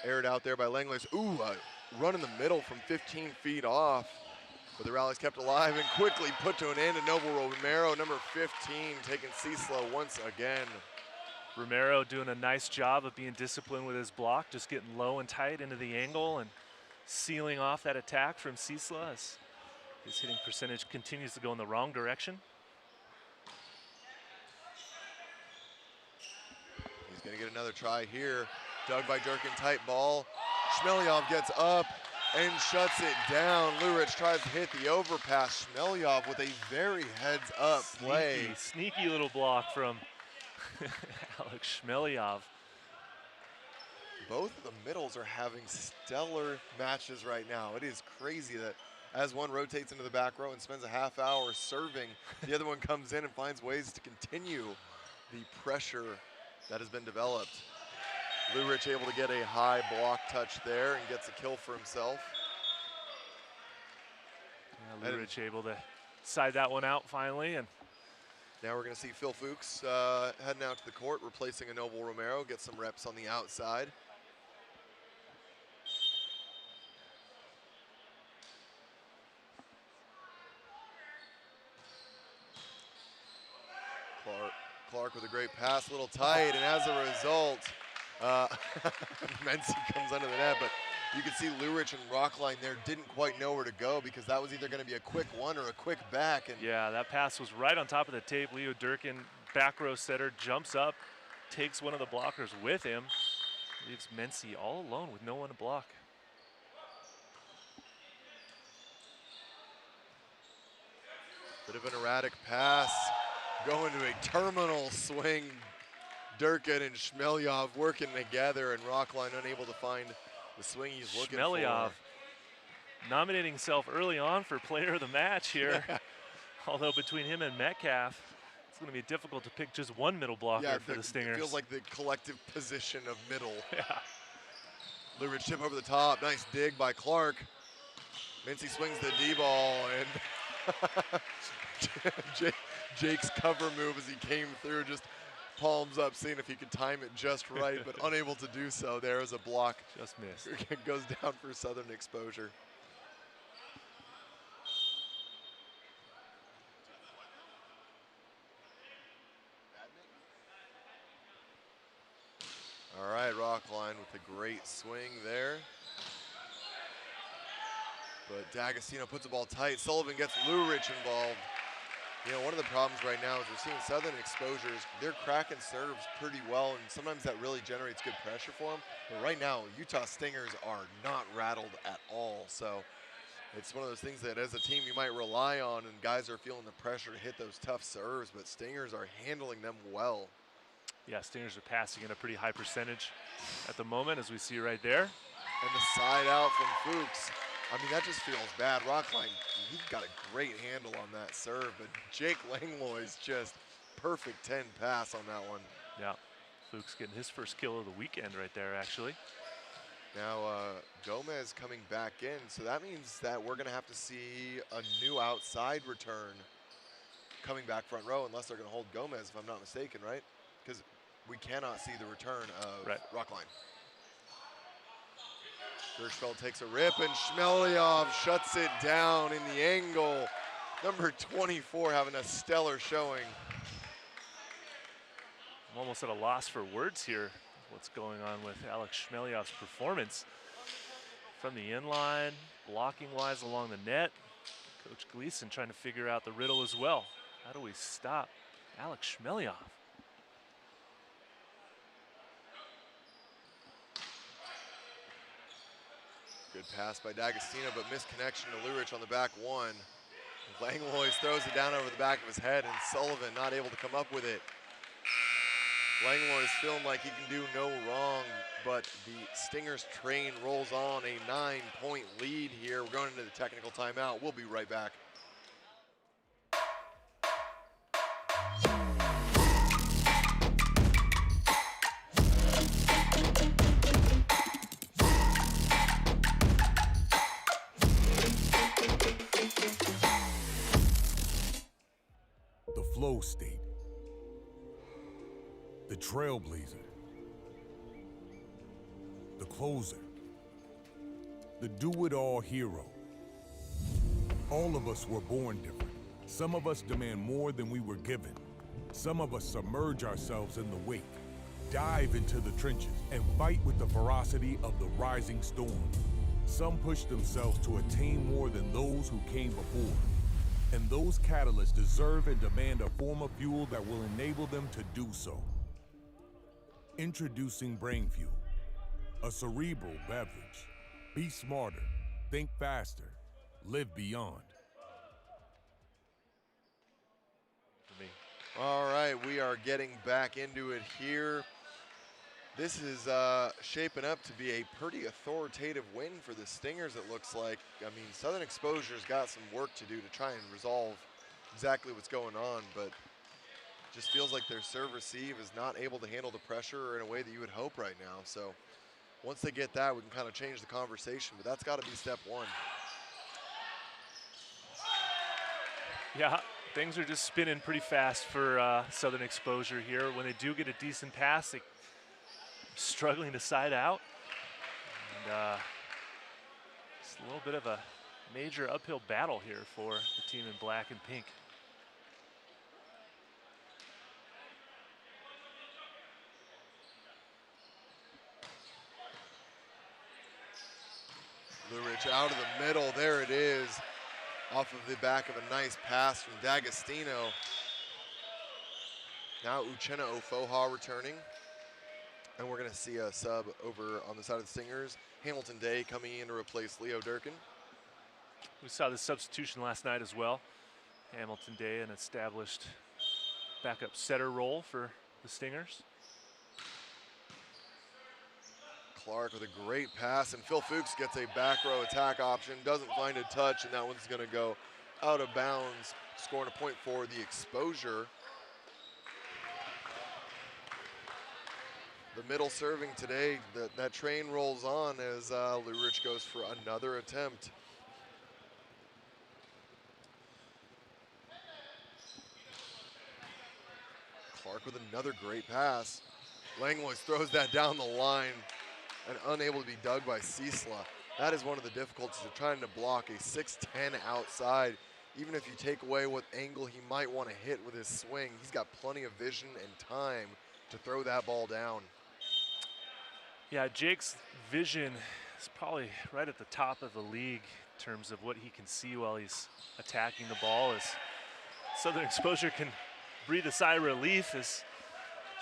aired out there by Langlace. Ooh, a run in the middle from 15 feet off. But the rally's kept alive and quickly put to an end. And Noble Romero, number 15, taking Cecil once again. Romero doing a nice job of being disciplined with his block, just getting low and tight into the angle and sealing off that attack from Cecil as his hitting percentage continues to go in the wrong direction. He's going to get another try here. Dug by Durkin, tight ball. Shmelyov gets up and shuts it down. Lurich tries to hit the overpass. Shmelyov with a very heads-up play. Sneaky little block from Alex Shmelyov. Both of the middles are having stellar matches right now. It is crazy that as one rotates into the back row and spends a half hour serving, the other one comes in and finds ways to continue the pressure that has been developed. Lurich able to get a high block touch there and gets a kill for himself. Yeah, Lurich able to side that one out finally. And now we're going to see Phil Fuchs heading out to the court, replacing a Noble Romero, get some reps on the outside. Clark with a great pass, a little tight, and as a result, Mency comes under the net, but you can see Lurich and Rockline there didn't quite know where to go because that was either going to be a quick one or a quick back. And yeah, that pass was right on top of the tape. Leo Durkin, back row setter, jumps up, takes one of the blockers with him, leaves Mency all alone with no one to block. Bit of an erratic pass, going to a terminal swing. Durkin and Shmelyov working together, and Rockline unable to find the swing he's looking Shmelyov for. nominating himself early on for player of the match here. Although between him and Metcalf, it's going to be difficult to pick just one middle blocker for the Stingers. It feels like the collective position of middle. Yeah. Lurich tip over the top, nice dig by Clark. Mency swings the D-ball, and Jake's cover move as he came through, just palms up, seeing if he could time it just right, but unable to do so. There is a block. Just missed. It goes down for Southern Exposure. All right, Rockline with a great swing there. But D'Agostino puts the ball tight. Sullivan gets Lurich involved. You know, one of the problems right now is we're seeing Southern Exposures, they're cracking serves pretty well, and sometimes that really generates good pressure for them. But right now, Utah Stingers are not rattled at all. So it's one of those things that as a team you might rely on, and guys are feeling the pressure to hit those tough serves, but Stingers are handling them well. Yeah, Stingers are passing in a pretty high percentage at the moment, as we see right there. And the side out from Fuchs. I mean, that just feels bad. Rockline, he's got a great handle on that serve, but Jake Langlois just perfect 10 pass on that one. Yeah, Fuchs getting his first kill of the weekend right there, actually. Now, Gomez coming back in, so that means that we're going to have to see a new outside return coming back front row, unless they're going to hold Gomez, if I'm not mistaken, right? Because we cannot see the return of Rockline. Gershfeld takes a rip, and Shmelyov shuts it down in the angle. Number 24 having a stellar showing. I'm almost at a loss for words here. What's going on with Alex Shmelyov's performance. From the inline, blocking-wise along the net. Coach Gleason trying to figure out the riddle as well. How do we stop Alex Shmelyov? Good pass by D'Agostino, but missed connection to Lurich on the back one. Langlois throws it down over the back of his head, and Sullivan not able to come up with it. Langlois feeling like he can do no wrong, but the Stingers train rolls on a 9-point lead here. We're going into the technical timeout. We'll be right back. The flow state, the trailblazer, the closer, the do-it-all hero. All of us were born different. Some of us demand more than we were given. Some of us submerge ourselves in the wake, dive into the trenches, and fight with the ferocity of the rising storm. Some push themselves to attain more than those who came before. And those catalysts deserve and demand a form of fuel that will enable them to do so. Introducing Brain Fuel, a cerebral beverage. Be smarter, think faster, live beyond. All right, we are getting back into it here. This is shaping up to be a pretty authoritative win for the Stingers, it looks like. I mean, Southern Exposure's got some work to do to try and resolve exactly what's going on, but just feels like their serve receive is not able to handle the pressure in a way that you would hope right now. So once they get that, we can kind of change the conversation, but that's got to be step one. Yeah, things are just spinning pretty fast for Southern Exposure here. When they do get a decent pass, they struggling to side out. And it's a little bit of a major uphill battle here for the team in black and pink. Lurich out of the middle, there it is. Off of the back of a nice pass from D'Agostino. Now Uchenna Ofoha returning. And we're going to see a sub over on the side of the Stingers. Hamilton Day coming in to replace Leo Durkin. We saw the substitution last night as well. Hamilton Day, an established backup setter role for the Stingers. Clark with a great pass, and Phil Fuchs gets a back row attack option, doesn't find a touch, and that one's going to go out of bounds, scoring a point for the Exposure. The middle serving today, that train rolls on as Lurich goes for another attempt. Clark with another great pass. Langlois throws that down the line and unable to be dug by Ciesla. That is one of the difficulties of trying to block a 6'10" outside. Even if you take away what angle he might want to hit with his swing, he's got plenty of vision and time to throw that ball down. Yeah, Jake's vision is probably right at the top of the league in terms of what he can see while he's attacking the ball. As Southern Exposure can breathe a sigh of relief as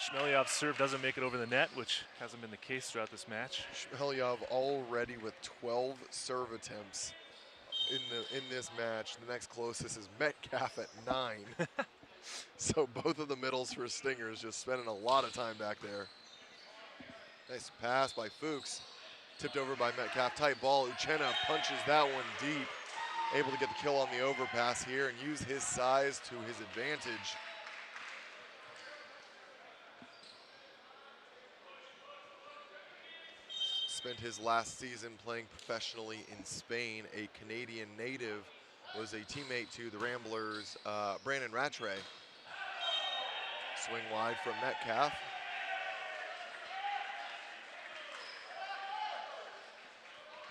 Shmelyov's serve doesn't make it over the net, which hasn't been the case throughout this match. Shmelyov already with 12 serve attempts in this match. The next closest is Metcalf at 9. So both of the middles for Stingers just spending a lot of time back there. Nice pass by Fuchs, tipped over by Metcalf. Tight ball. Uchenna punches that one deep. Able to get the kill on the overpass here and use his size to his advantage. Spent his last season playing professionally in Spain. A Canadian native, was a teammate to the Ramblers, Brandon Rattray. Swing wide from Metcalf.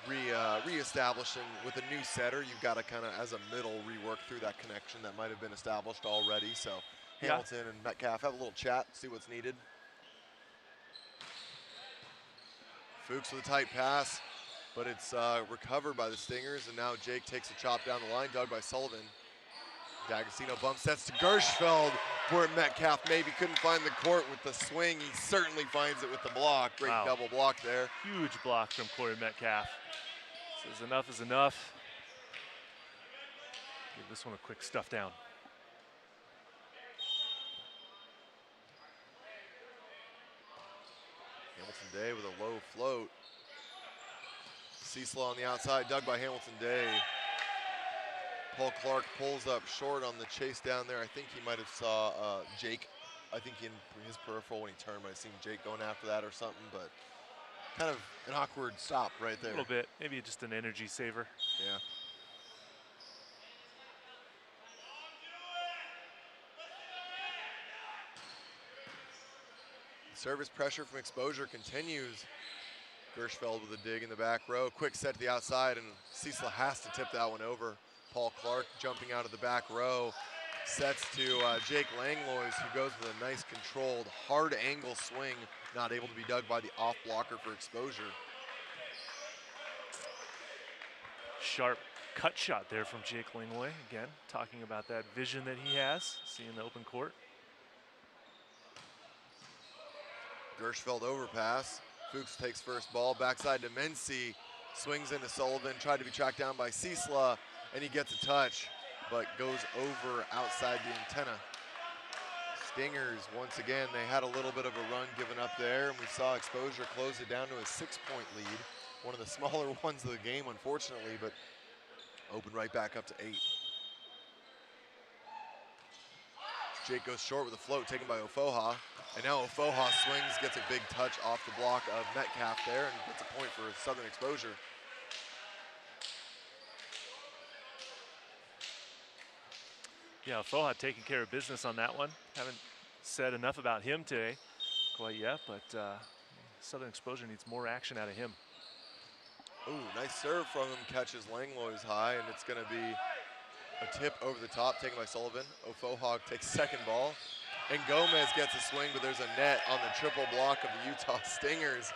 Re-establishing with a new setter, you've got to kind of, as a middle, rework through that connection that might have been established already. So Hamilton and Metcalf have a little chat, see what's needed. Fuchs with a tight pass. but it's recovered by the Stingers, and now Jake takes a chop down the line, dug by Sullivan. D'Agostino bump sets to Gershfeld, where Metcalf maybe couldn't find the court with the swing. He certainly finds it with the block. Great double block there. Huge block from Corey Metcalf. Says enough is enough. Give this one a quick stuff down. Hamilton Day with a low float. Cecil on the outside, dug by Hamilton Day. Paul Clark pulls up short on the chase down there. I think he might have saw Jake, I think in his peripheral when he turned, might have seen Jake going after that or something, but kind of an awkward stop right there. A little bit, maybe just an energy saver. Yeah. Service pressure from Exposure continues. Gershfeld with a dig in the back row. Quick set to the outside, and Cecil has to tip that one over. Paul Clark jumping out of the back row. Sets to Jake Langlois, who goes with a nice controlled, hard angle swing. Not able to be dug by the off blocker for Exposure. Sharp cut shot there from Jake Langlois. Again, talking about that vision that he has, seeing the open court. Gershfeld overpass. Fuchs takes first ball, backside to Mency, swings into Sullivan, tried to be tracked down by Cecil, and he gets a touch, but goes over outside the antenna. Stingers, once again, they had a little bit of a run given up there, and we saw Exposure close it down to a 6-point lead. One of the smaller ones of the game, unfortunately, but open right back up to 8. Jake goes short with a float taken by Ofoha. And now Ofoha swings, gets a big touch off the block of Metcalf there, and gets a point for Southern Exposure. Yeah, Ofoha taking care of business on that one. Haven't said enough about him today quite yet, but Southern Exposure needs more action out of him. Ooh, nice serve from him, catches Langlois high, and it's gonna be a tip over the top taken by Sullivan. Ofoha takes second ball. And Gomez gets a swing, but there's a net on the triple block of the Utah Stingers.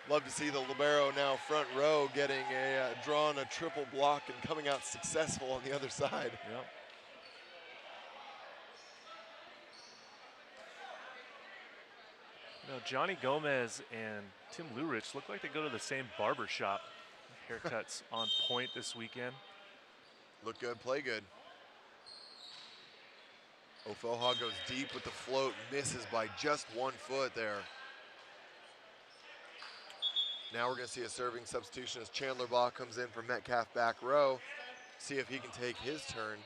Love to see the libero now front row getting drawing a triple block and coming out successful on the other side. Yep. You know, Johnny Gomez and Tim Lurich look like they go to the same barber shop. Haircuts on point this weekend. Look good, play good. Ofoha goes deep with the float, misses by just 1 foot there. Now we're gonna see a serving substitution as Chandler Baugh comes in for Metcalf back row. See if he can take his turn.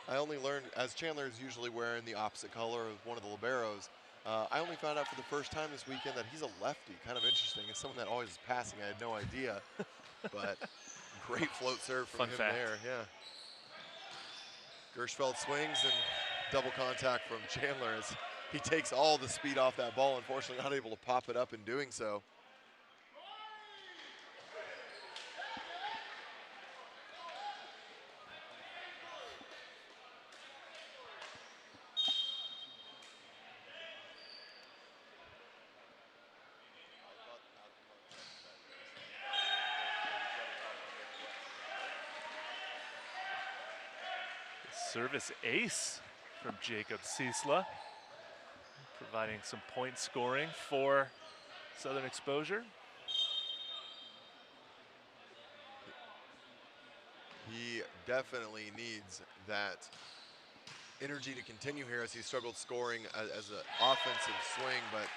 I only learned, as Chandler is usually wearing the opposite color of one of the liberos, I only found out for the first time this weekend that he's a lefty. Kind of interesting. As someone that always is passing, I had no idea. But great float serve from him there, yeah. Gershfeld swings and double contact from Chandler as he takes all the speed off that ball, unfortunately not able to pop it up in doing so. Service ace from Jacob Cecil, providing some point scoring for Southern Exposure. He definitely needs that energy to continue here as he struggled scoring as an offensive swing, but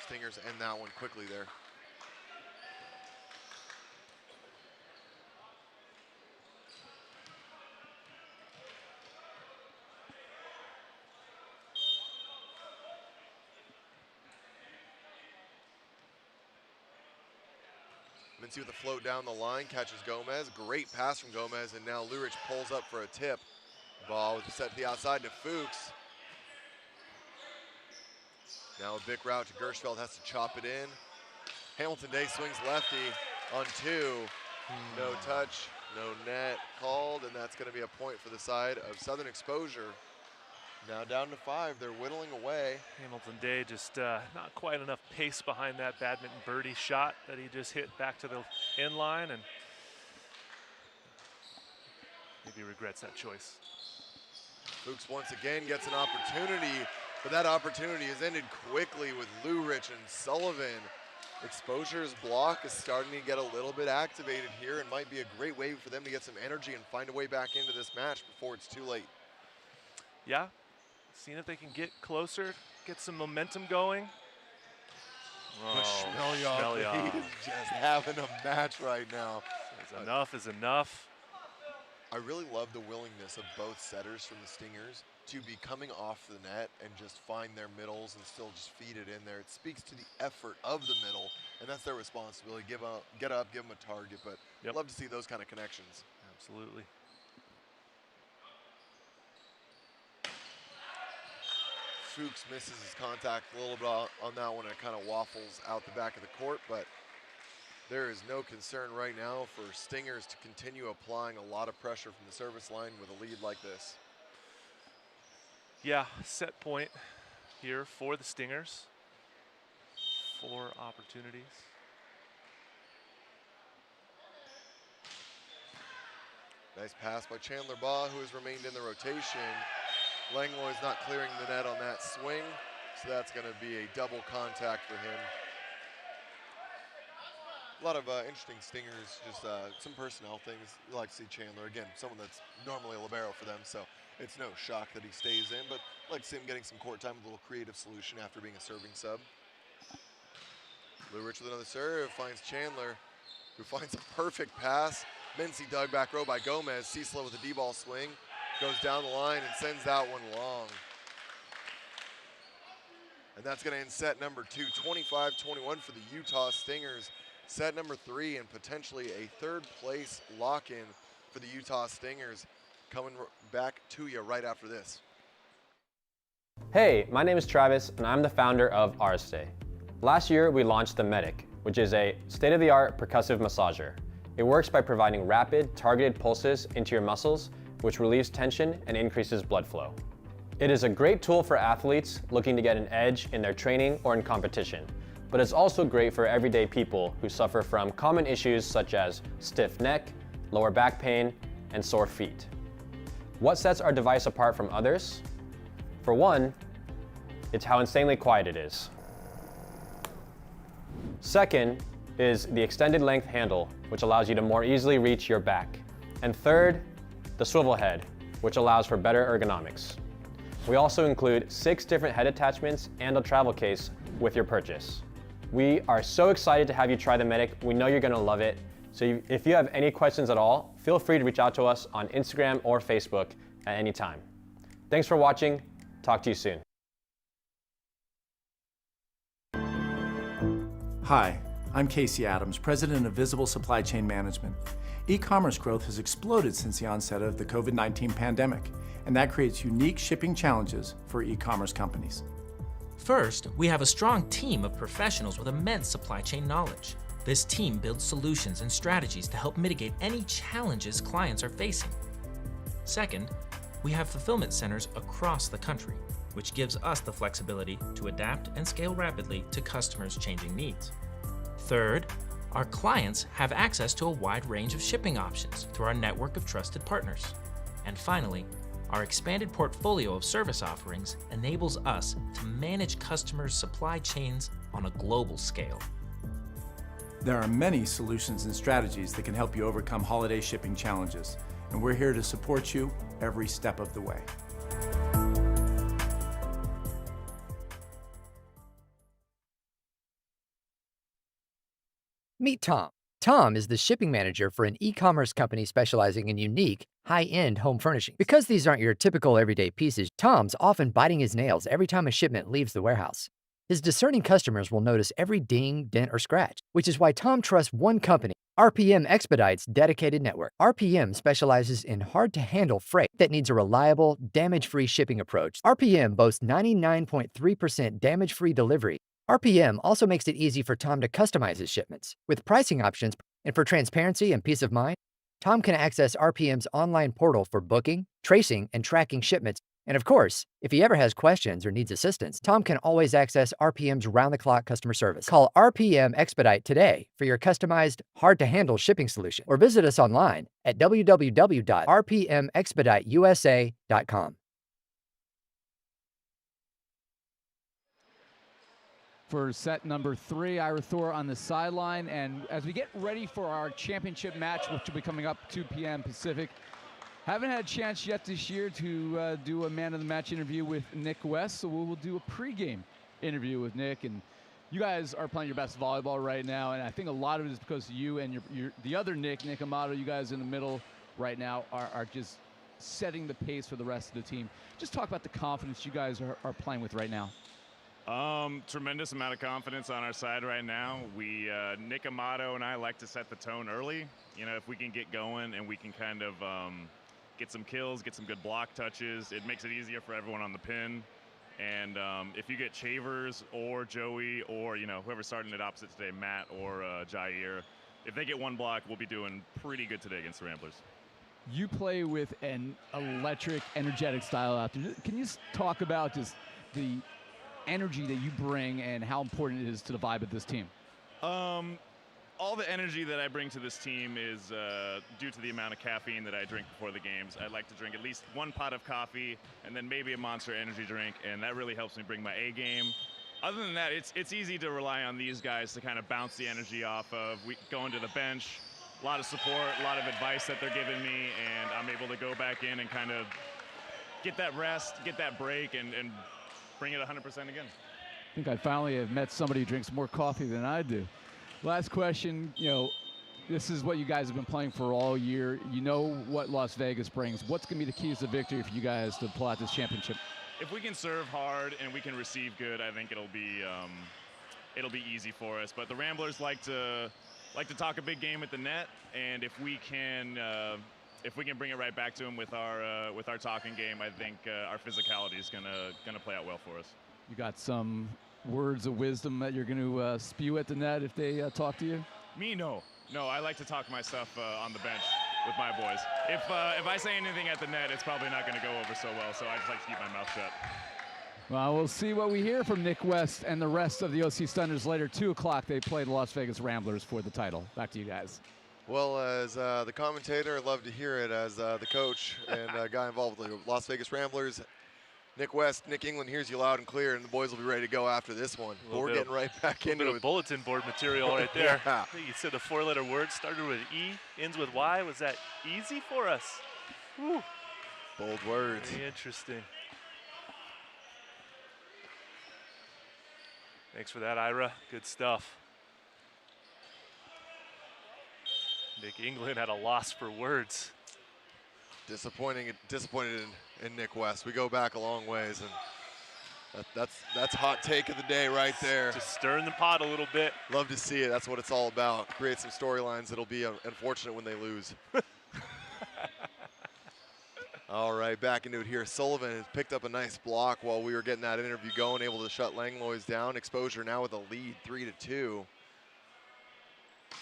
Stingers end that one quickly there. Mincy with a float down the line, catches Gomez. Great pass from Gomez, and now Lurich pulls up for a tip. Ball with the set to the outside to Fuchs. Now a big route to Gershfeld, has to chop it in. Hamilton Day swings lefty on 2. No touch, no net called, and that's going to be a point for the side of Southern Exposure. Now down to 5. They're whittling away. Hamilton Day just not quite enough pace behind that badminton birdie shot that he just hit back to the end line, and maybe regrets that choice. Fuchs once again gets an opportunity, but that opportunity is ended quickly with Lurich and Sullivan. Exposure's block is starting to get a little bit activated here and might be a great way for them to get some energy and find a way back into this match before it's too late. Yeah, seeing if they can get closer, get some momentum going. But Shmelyov is just having a match right now. Enough is enough. I really love the willingness of both setters from the Stingers to be coming off the net and just find their middles and still just feed it in there. It speaks to the effort of the middle, and that's their responsibility. Get up, give them a target, but Yep. love to see those kind of connections. Absolutely. Fuchs misses his contact a little bit on that one, and it kind of waffles out the back of the court, but there is no concern right now for Stingers to continue applying a lot of pressure from the service line with a lead like this. Yeah, set point here for the Stingers. 4 opportunities. Nice pass by Chandler Baugh, who has remained in the rotation. Langlois not clearing the net on that swing, so that's going to be a double contact for him. A lot of interesting Stingers, just some personnel things. You like to see Chandler, again, someone that's normally a libero for them, so it's no shock that he stays in, but I like to see him getting some court time, a little creative solution after being a serving sub. Lurich with another serve, finds Chandler, who finds a perfect pass. Mincy dug back row by Gomez. Cecil with a D-ball swing, goes down the line and sends that one long. And that's going to end set number 2, 25-21 for the Utah Stingers. Set number 3 and potentially a 3rd place lock-in for the Utah Stingers. Coming back to you right after this. Hey, my name is Travis and I'm the founder of Arstay. Last year we launched the Medic, which is a state-of-the-art percussive massager. It works by providing rapid, targeted pulses into your muscles, which relieves tension and increases blood flow. It is a great tool for athletes looking to get an edge in their training or in competition, but it's also great for everyday people who suffer from common issues such as stiff neck, lower back pain, and sore feet. What sets our device apart from others? For one, it's how insanely quiet it is. Second is the extended length handle, which allows you to more easily reach your back. And third, the swivel head, which allows for better ergonomics. We also include 6 different head attachments and a travel case with your purchase. We are so excited to have you try the Medic. We know you're gonna love it. So if you have any questions at all, feel free to reach out to us on Instagram or Facebook at any time. Thanks for watching. Talk to you soon. Hi, I'm Casey Adams, President of Visible Supply Chain Management. E-commerce growth has exploded since the onset of the COVID-19 pandemic, and that creates unique shipping challenges for e-commerce companies. First, we have a strong team of professionals with immense supply chain knowledge. This team builds solutions and strategies to help mitigate any challenges clients are facing. Second, we have fulfillment centers across the country, which gives us the flexibility to adapt and scale rapidly to customers' changing needs. Third, our clients have access to a wide range of shipping options through our network of trusted partners. And finally, our expanded portfolio of service offerings enables us to manage customers' supply chains on a global scale. There are many solutions and strategies that can help you overcome holiday shipping challenges, and we're here to support you every step of the way. Meet Tom. Tom is the shipping manager for an e-commerce company specializing in unique, high-end home furnishing. Because these aren't your typical everyday pieces, Tom's often biting his nails every time a shipment leaves the warehouse. His discerning customers will notice every ding, dent, or scratch, which is why Tom trusts one company, RPM Expedite's dedicated network. RPM specializes in hard-to-handle freight that needs a reliable, damage-free shipping approach. RPM boasts 99.3% damage-free delivery. RPM also makes it easy for Tom to customize his shipments. With pricing options and for transparency and peace of mind, Tom can access RPM's online portal for booking, tracing, and tracking shipments And of course, if he ever has questions or needs assistance, Tom can always access RPM's round-the-clock customer service. Call RPM Expedite today for your customized, hard-to-handle shipping solution, or visit us online at www.rpmexpediteusa.com. For set number 3, Ira Thor on the sideline. And as we get ready for our championship match, which will be coming up 2 p.m. Pacific, haven't had a chance yet this year to do a man of the match interview with Nick West, so we'll do a pregame interview with Nick. And you guys are playing your best volleyball right now, and I think a lot of it is because you and the other Nick Amato, you guys in the middle right now are just setting the pace for the rest of the team. Just talk about the confidence you guys are playing with right now. Tremendous amount of confidence on our side right now. Nick Amato and I like to set the tone early. You know, if we can get going and we can kind of get some kills, get some good block touches, it makes it easier for everyone on the pin. And if you get Chavers or Joey or, you know, whoever's starting at opposite today, Matt or Jair, if they get one block, we'll be doing pretty good today against the Ramblers. You play with an electric, energetic style out there. Can you talk about just the energy that you bring and how important it is to the vibe of this team? All the energy that I bring to this team is due to the amount of caffeine that I drink before the games. I like to drink at least 1 pot of coffee and then maybe a Monster energy drink, and that really helps me bring my A game. Other than that, it's easy to rely on these guys to kind of bounce the energy off of. We going to the bench, a lot of support, a lot of advice that they're giving me, and I'm able to go back in and kind of get that rest, get that break, and bring it 100% again. I think I finally have met somebody who drinks more coffee than I do. Last question, you know, this is what you guys have been playing for all year. You know what Las Vegas brings. What's going to be the keys to victory for you guys to pull out this championship? If we can serve hard and we can receive good, I think it'll be easy for us. But the Ramblers like to talk a big game at the net, and if we can bring it right back to them with our talking game, I think our physicality is gonna play out well for us. You got some words of wisdom that you're going to spew at the net if they talk to you? Me, no. I like to talk my stuff on the bench with my boys. If I say anything at the net, it's probably not going to go over so well. So I just like to keep my mouth shut. Well, we'll see what we hear from Nick West and the rest of the OC Stunners later. 2 o'clock, they play the Las Vegas Ramblers for the title. Back to you guys. Well, as the commentator, I'd love to hear it. As the coach and guy involved with the Las Vegas Ramblers, Nick West, Nick England hears you loud and clear, and the boys will be ready to go after this one. We're getting right back into it. Bulletin board material right there. Yeah. You said the 4-letter word started with E, ends with Y. Was that easy for us? Whew. Bold words. Very interesting. Thanks for that, Ira. Good stuff. Nick England had a loss for words. Disappointed in Nick West. We go back a long ways, and that's hot take of the day right there. Just stirring the pot a little bit. Love to see it. That's what it's all about. Create some storylines that'll be unfortunate when they lose. All right, back into it here. Sullivan has picked up a nice block while we were getting that interview going, able to shut Langlois down. Exposure now with a lead, 3-2.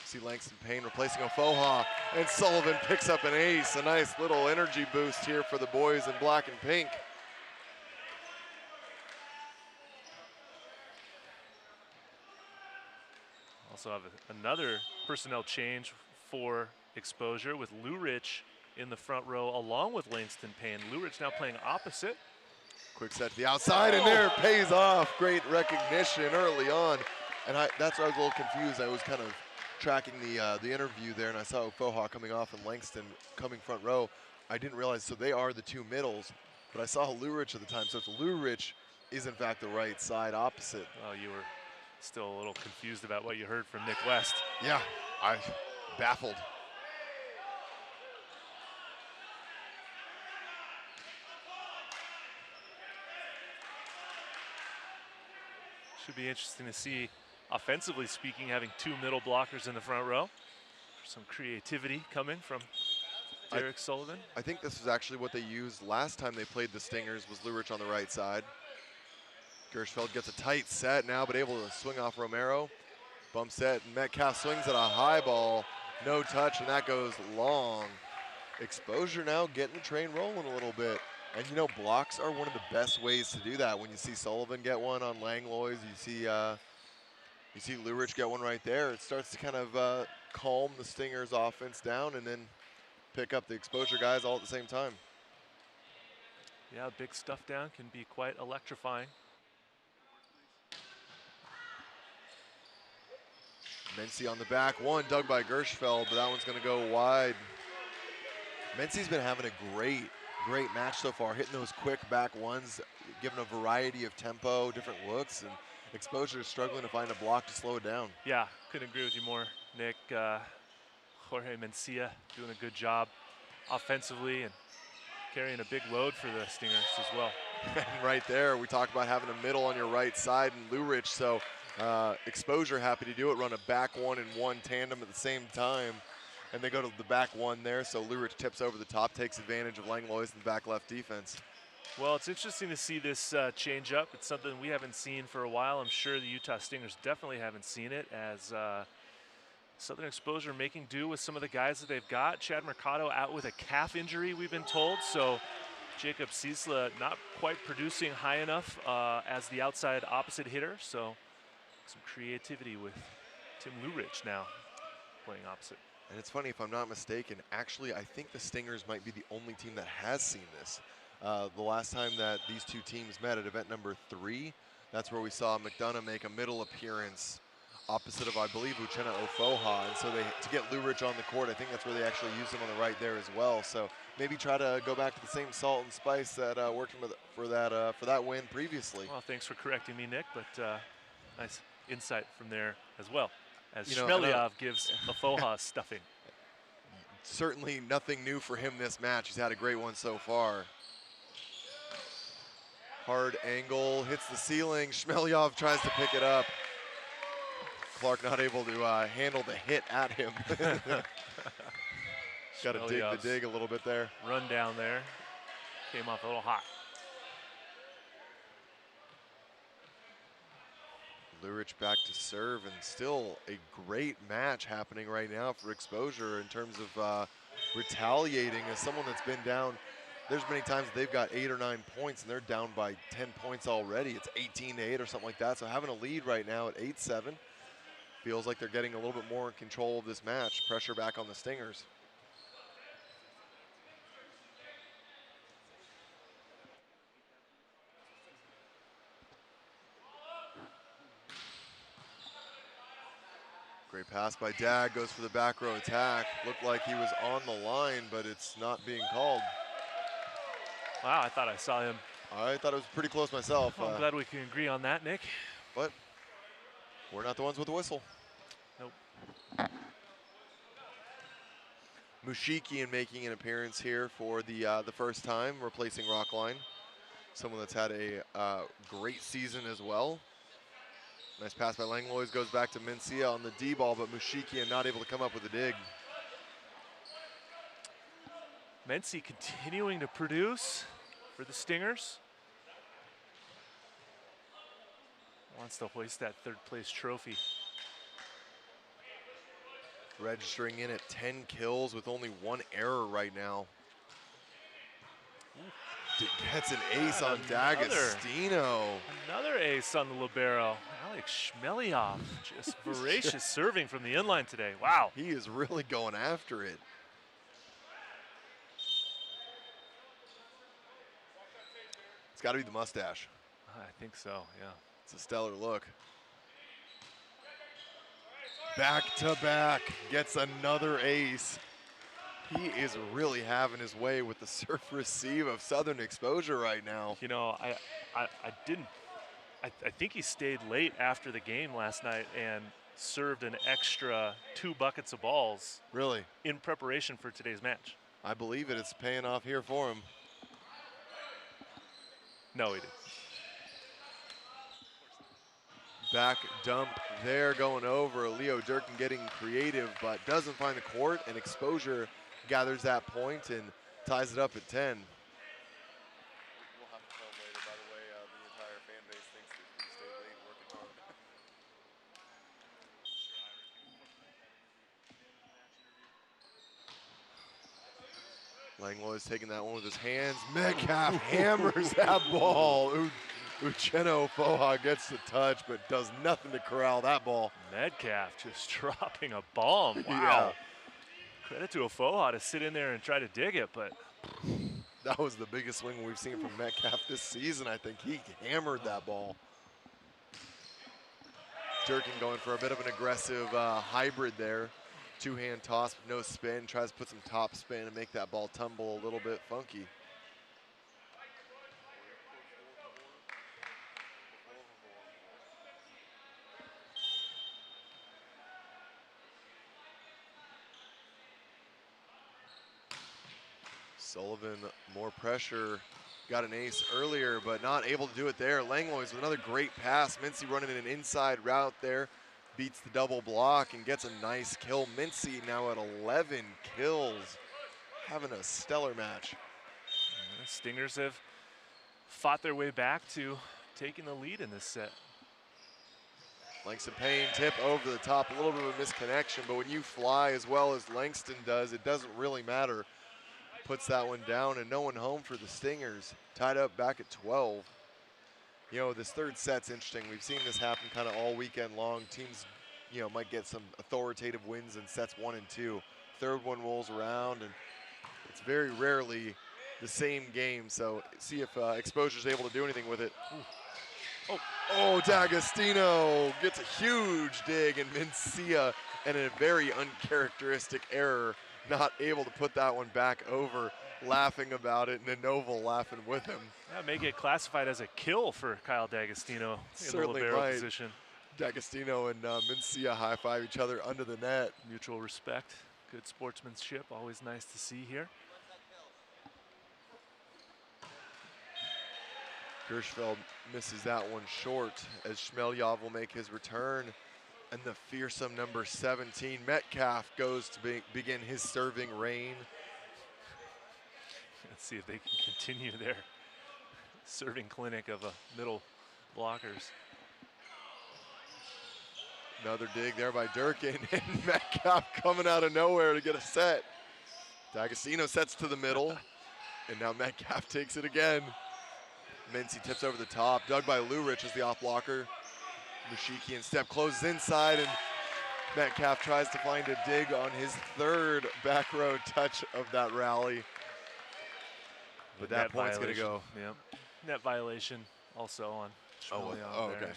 See Langston Payne replacing Ofoha, and Sullivan picks up an ace. A nice little energy boost here for the boys in black and pink. Also have another personnel change for Exposure with Lou Rich in the front row along with Langston Payne. Lou Rich now playing opposite. Quick set to the outside, and there it pays off. Great recognition early on. And that's where I was a little confused. I was kind of tracking the interview there, and I saw Ofoha coming off and Langston coming front row. I didn't realize, so they are the 2 middles, but I saw Lou Rich at the time, so it's Lou Rich is in fact the right side opposite. Oh, you were still a little confused about what you heard from Nick West. Yeah, I baffled. Should be interesting to see, offensively speaking, having 2 middle blockers in the front row. Some creativity coming from Derek Sullivan. I think this is actually what they used last time they played the Stingers, was Lou Rich on the right side. Gershfeld gets a tight set now, but able to swing off Romero. Bump set, and Metcalf swings at a high ball. No touch, and that goes long. Exposure now getting the train rolling a little bit. And you know, blocks are one of the best ways to do that. When you see Sullivan get one on Langlois, you see Lurich get one right there. It starts to kind of calm the Stingers' offense down and then pick up the exposure guys all at the same time. Yeah, big stuff down can be quite electrifying. Mency on the back one, dug by Gershfeld, but that one's going to go wide. Mency's been having a great match so far, hitting those quick back ones, giving a variety of tempo, different looks, and Exposure is struggling to find a block to slow it down. Yeah, couldn't agree with you more, Nick. Jorge Mencia doing a good job offensively and carrying a big load for the Stingers as well. And right there, we talked about having a middle on your right side and Lurich, so Exposure happy to do it, run a back one and one tandem at the same time. And they go to the back one there, so Lurich tips over the top, takes advantage of Langlois in the back left defense. Well, it's interesting to see this change up. It's something we haven't seen for a while. I'm sure the Utah Stingers definitely haven't seen it, as Southern Exposure making do with some of the guys that they've got. Chad Mercado out with a calf injury, we've been told, so Jacob Ciesla not quite producing high enough as the outside opposite hitter, so some creativity with Tim Lurich now playing opposite. And it's funny, if I'm not mistaken, actually I think the Stingers might be the only team that has seen this. The last time that these two teams met at event number 3, that's where we saw McDonough make a middle appearance opposite of, I believe, Uchenna Ofoha. And so to get Lurich on the court, I think that's where they actually used him on the right there as well. So maybe try to go back to the same salt and spice that worked for that win previously. Well, thanks for correcting me, Nick, but nice insight from there as well, as Shmelyov gives Ofoha stuffing. Certainly nothing new for him this match. He's had a great one so far. Hard angle, hits the ceiling. Shmelyov tries to pick it up. Clark not able to handle the hit at him. Got to dig the dig a little bit there. Run down there. Came off a little hot. Lurich back to serve, and still a great match happening right now for Exposure in terms of retaliating as someone that's been down. There's many times they've got 8 or 9 points and they're down by 10 points already. It's 18-8 or something like that. So having a lead right now at 8-7 feels like they're getting a little bit more in control of this match. Pressure back on the Stingers. Great pass by Dag, goes for the back row attack. Looked like he was on the line, but it's not being called. Wow, I thought I saw him. I thought it was pretty close myself. Well, I'm glad we can agree on that, Nick. But we're not the ones with the whistle. Nope. Mushikian making an appearance here for the first time, replacing Rockline. Someone that's had a great season as well. Nice pass by Langlois, goes back to Mencia on the D ball, but Mushikian not able to come up with a dig. Mency continuing to produce for the Stingers. Wants to hoist that third place trophy. Registering in at 10 kills with only 1 error right now. Gets an ace on D'Agostino. Another ace on the libero. Alex Shmelyov, just voracious serving from the inline today. Wow. He is really going after it. It's got to be the mustache. I think so, yeah. It's a stellar look. Back to back, gets another ace. He is really having his way with the serve receive of Southern Exposure right now. You know, I think he stayed late after the game last night and served an extra 2 buckets of balls. Really? In preparation for today's match. I believe it. It's paying off here for him. No, he didn't. Back dump there going over. Leo Durkin getting creative, but doesn't find the court, and Exposure gathers that point and ties it up at 10. We'll have to tell them later, by the way, the entire fan base thinks that we stayed late working hard. Langlois taking that one with his hands. Metcalf hammers that ball. Uchenna Ofoha gets the touch, but does nothing to corral that ball. Metcalf just dropping a bomb. Wow. Yeah. Credit to Ofoha to sit in there and try to dig it, but that was the biggest swing we've seen from Metcalf this season. I think he hammered that ball. Durkin going for a bit of an aggressive hybrid there. Two-hand toss with no spin, tries to put some top spin and make that ball tumble a little bit funky. Sullivan, more pressure, got an ace earlier, but not able to do it there. Langlois with another great pass. Mincy running an inside route there, beats the double block and gets a nice kill. Mincy now at 11 kills, having a stellar match. The Stingers have fought their way back to taking the lead in this set. Langston Payne tip over the top, a little bit of a misconnection, but when you fly as well as Langston does, it doesn't really matter. Puts that one down and no one home for the Stingers. Tied up back at 12. You know, this third set's interesting. We've seen this happen kind of all weekend long. Teams, you know, might get some authoritative wins in sets 1 and 2. Third one rolls around and it's very rarely the same game. So see if Exposure's able to do anything with it. Oh, D'Agostino gets a huge dig and Mencia and a very uncharacteristic error. Not able to put that one back over, laughing about it, and Novel laughing with him. That may get classified as a kill for Kyle D'Agostino Certainly in the libero might. position. D'Agostino and Mencia high-five each other under the net. Mutual respect, good sportsmanship, always nice to see here. Gershfeld misses that one short as Shmelyov will make his return. And the fearsome number 17, Metcalf, goes to begin his serving reign. Let's see if they can continue their serving clinic of middle blockers. Another dig there by Durkin, and Metcalf coming out of nowhere to get a set. D'Agostino sets to the middle, and now Metcalf takes it again. Mincy tips over the top, dug by Lurich as the off blocker. Mushikian step closes inside, and Metcalf tries to find a dig on his third back row touch of that rally. But that point's going to go. Yep. Net violation also on Shmelyov there okay. as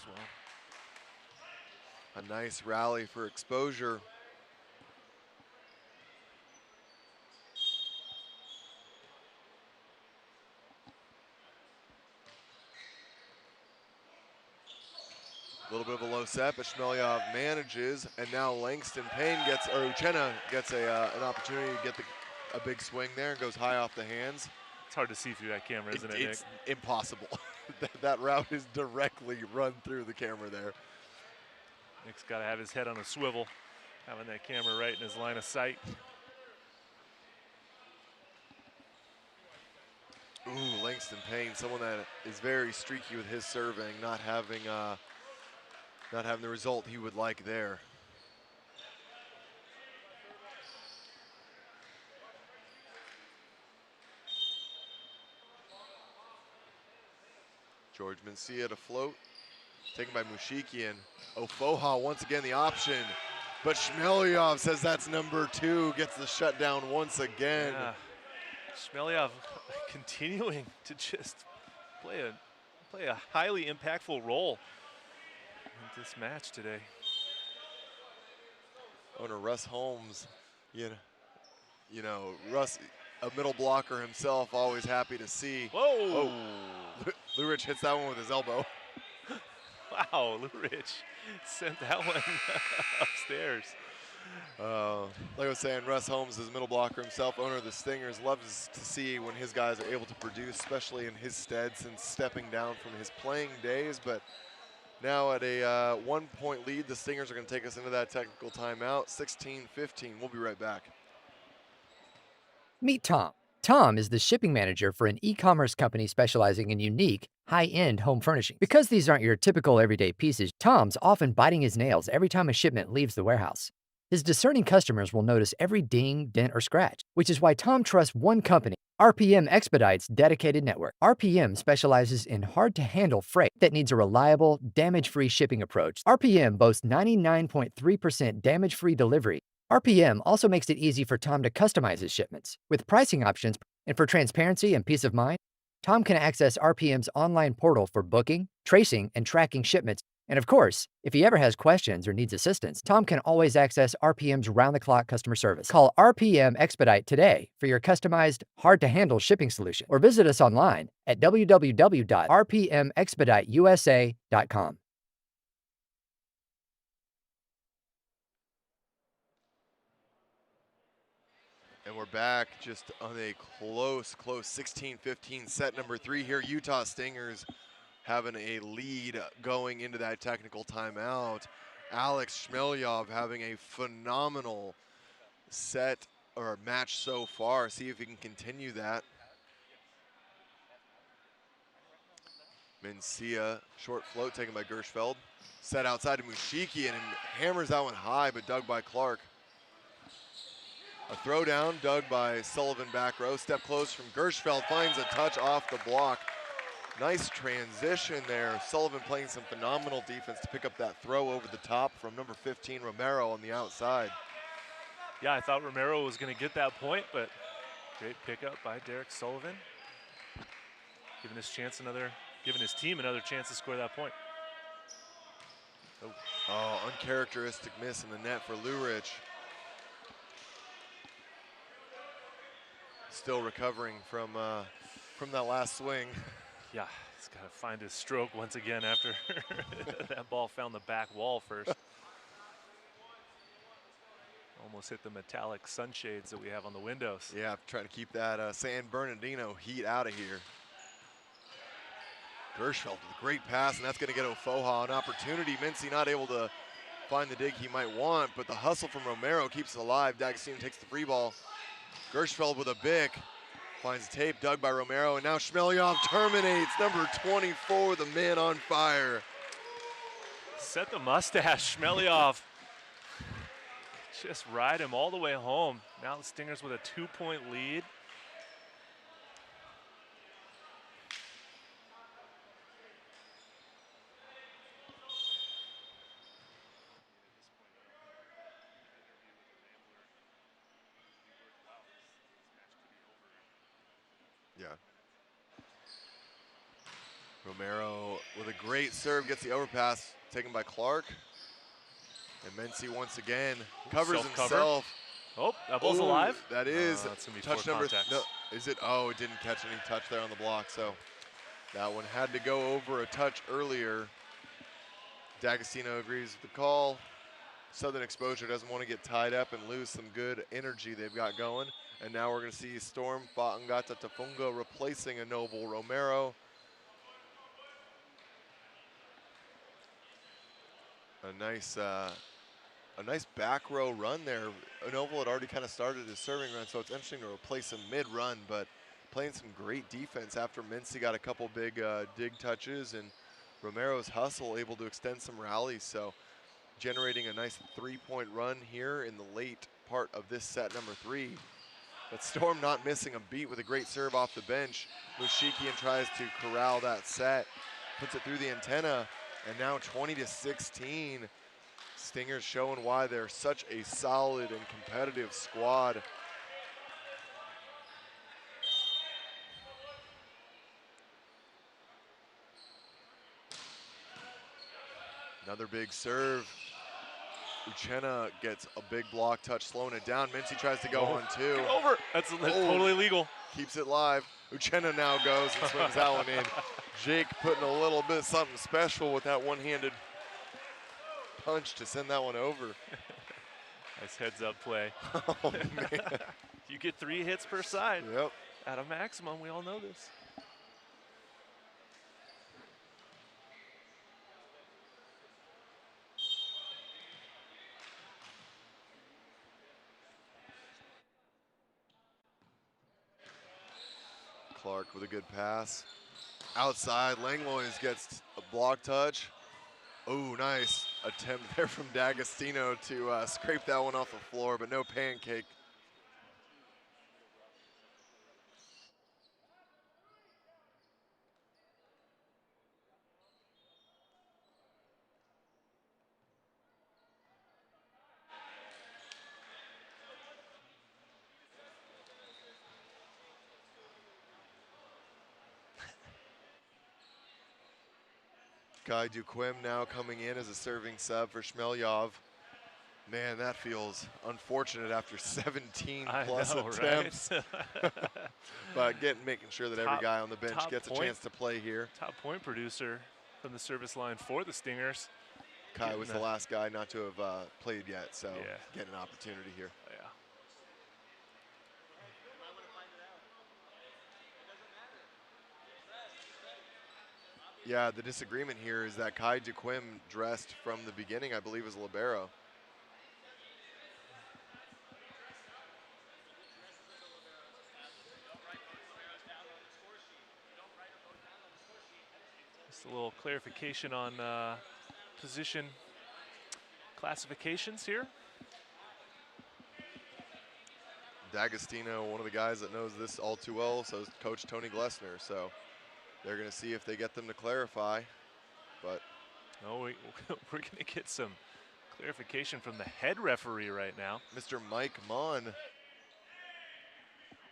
well. A nice rally for Exposure. A little bit of a low set, but Shmelyov manages, and now Langston Payne gets, or Uchenna gets an opportunity to get a big swing there and goes high off the hands. It's hard to see through that camera, isn't it, Nick? It's impossible. that route is directly run through the camera there. Nick's got to have his head on a swivel, having that camera right in his line of sight. Ooh, Langston Payne, someone that is very streaky with his serving, not having the result he would like there. George Mencia to float, taken by Mushikian. Ofoha once again the option, but Shmelyov says that's number 2, gets the shutdown once again. Yeah. Shmelyov continuing to just play a highly impactful role in this match today. Owner Russ Holmes, you know, Russ, a middle blocker himself, always happy to see. Whoa! Oh, Lurich hits that one with his elbow. Wow, Lurich sent that one upstairs. Like I was saying, Russ Holmes is a middle blocker himself, owner of the Stingers, loves to see when his guys are able to produce, especially in his stead since stepping down from his playing days. But now at a 1-point lead, the Stingers are going to take us into that technical timeout, 16-15. We'll be right back. Meet Tom. Tom is the shipping manager for an e-commerce company specializing in unique, high-end home furnishing. Because these aren't your typical everyday pieces, Tom's often biting his nails every time a shipment leaves the warehouse. His discerning customers will notice every ding, dent, or scratch, which is why Tom trusts one company, RPM Expedite's dedicated network. RPM specializes in hard-to-handle freight that needs a reliable, damage-free shipping approach. RPM boasts 99.3% damage-free delivery. RPM also makes it easy for Tom to customize his shipments. With pricing options and for transparency and peace of mind, Tom can access RPM's online portal for booking, tracing, and tracking shipments. And of course, if he ever has questions or needs assistance, Tom can always access RPM's round-the-clock customer service. Call RPM Expedite today for your customized, hard-to-handle shipping solution, or visit us online at www.rpmexpediteusa.com. And we're back just on a close 16-15 set number 3 here. Utah Stingers having a lead going into that technical timeout. Alex Shmelyov having a phenomenal set or match so far. See if he can continue that. Mencia, short float taken by Gershfeld. Set outside to Mushiki and hammers that one high, but dug by Clark. A throwdown dug by Sullivan back row. Step close from Gershfeld, finds a touch off the block. Nice transition there. Sullivan playing some phenomenal defense to pick up that throw over the top from number 15, Romero, on the outside. Yeah, I thought Romero was going to get that point, but great pickup by Derek Sullivan. Giving his team another chance to score that point. Oh, uncharacteristic miss in the net for Lurich. Still recovering from that last swing. Yeah, he's got to find his stroke once again after that ball found the back wall first. Almost hit the metallic sunshades that we have on the windows. Yeah, trying to keep that San Bernardino heat out of here. Gershfeld with a great pass, and that's going to get Ofoha an opportunity. Mincy not able to find the dig he might want, but the hustle from Romero keeps it alive. D'Agostino takes the free ball. Gershfeld with a bick. Finds tape dug by Romero, and now Shmelyov terminates. Number 24, the man on fire. Set the mustache, Shmelyov. Just ride him all the way home. Now the Stingers with a 2-point lead. Yeah. Romero with a great serve, gets the overpass taken by Clark. And Mency once again covers himself. Oh, that ball's alive. That is that's gonna be touch number. No, is it? Oh, it didn't catch any touch there on the block. So that one had to go over a touch earlier. D'Agostino agrees with the call. Southern Exposure doesn't want to get tied up and lose some good energy they've got going. And now we're going to see Storm Fatangata Tafunga replacing a Noble Romero. A nice back row run there. Noble had already kind of started his serving run, so it's interesting to replace him mid-run, but playing some great defense after Mincy got a couple big dig touches, and Romero's hustle able to extend some rallies, so generating a nice 3-point run here in the late part of this set number 3. But Storm not missing a beat with a great serve off the bench. Mushikian tries to corral that set, puts it through the antenna, and now 20-16. Stingers showing why they're such a solid and competitive squad. Another big serve. Uchenna gets a big block touch, slowing it down. Mincy tries to go on two. Get over. That's totally legal. Keeps it live. Uchenna now goes and swings that one in. Jake putting a little bit of something special with that one-handed punch to send that one over. Nice heads-up play. Oh, man. You get 3 hits per side. Yep. At a maximum, we all know this. Clark with a good pass. Outside, Langlois gets a block touch. Oh, nice. attempt there from D'Agostino to scrape that one off the floor, but no pancake. Kai Duquim now coming in as a serving sub for Shmelyov. Man, that feels unfortunate after 17 plus attempts. Right? But making sure that every guy on the bench gets a chance to play here. Top point producer from the service line for the Stingers. Kai was the last guy not to have played yet, so getting an opportunity here. Yeah, the disagreement here is that Kai Duquim dressed from the beginning, I believe, as a libero. Just a little clarification on position classifications here. D'Agostino, one of the guys that knows this all too well, so is Coach Tony Glessner. So they're going to see if they get them to clarify. But no, we're going to get some clarification from the head referee right now, Mr. Mike Mon.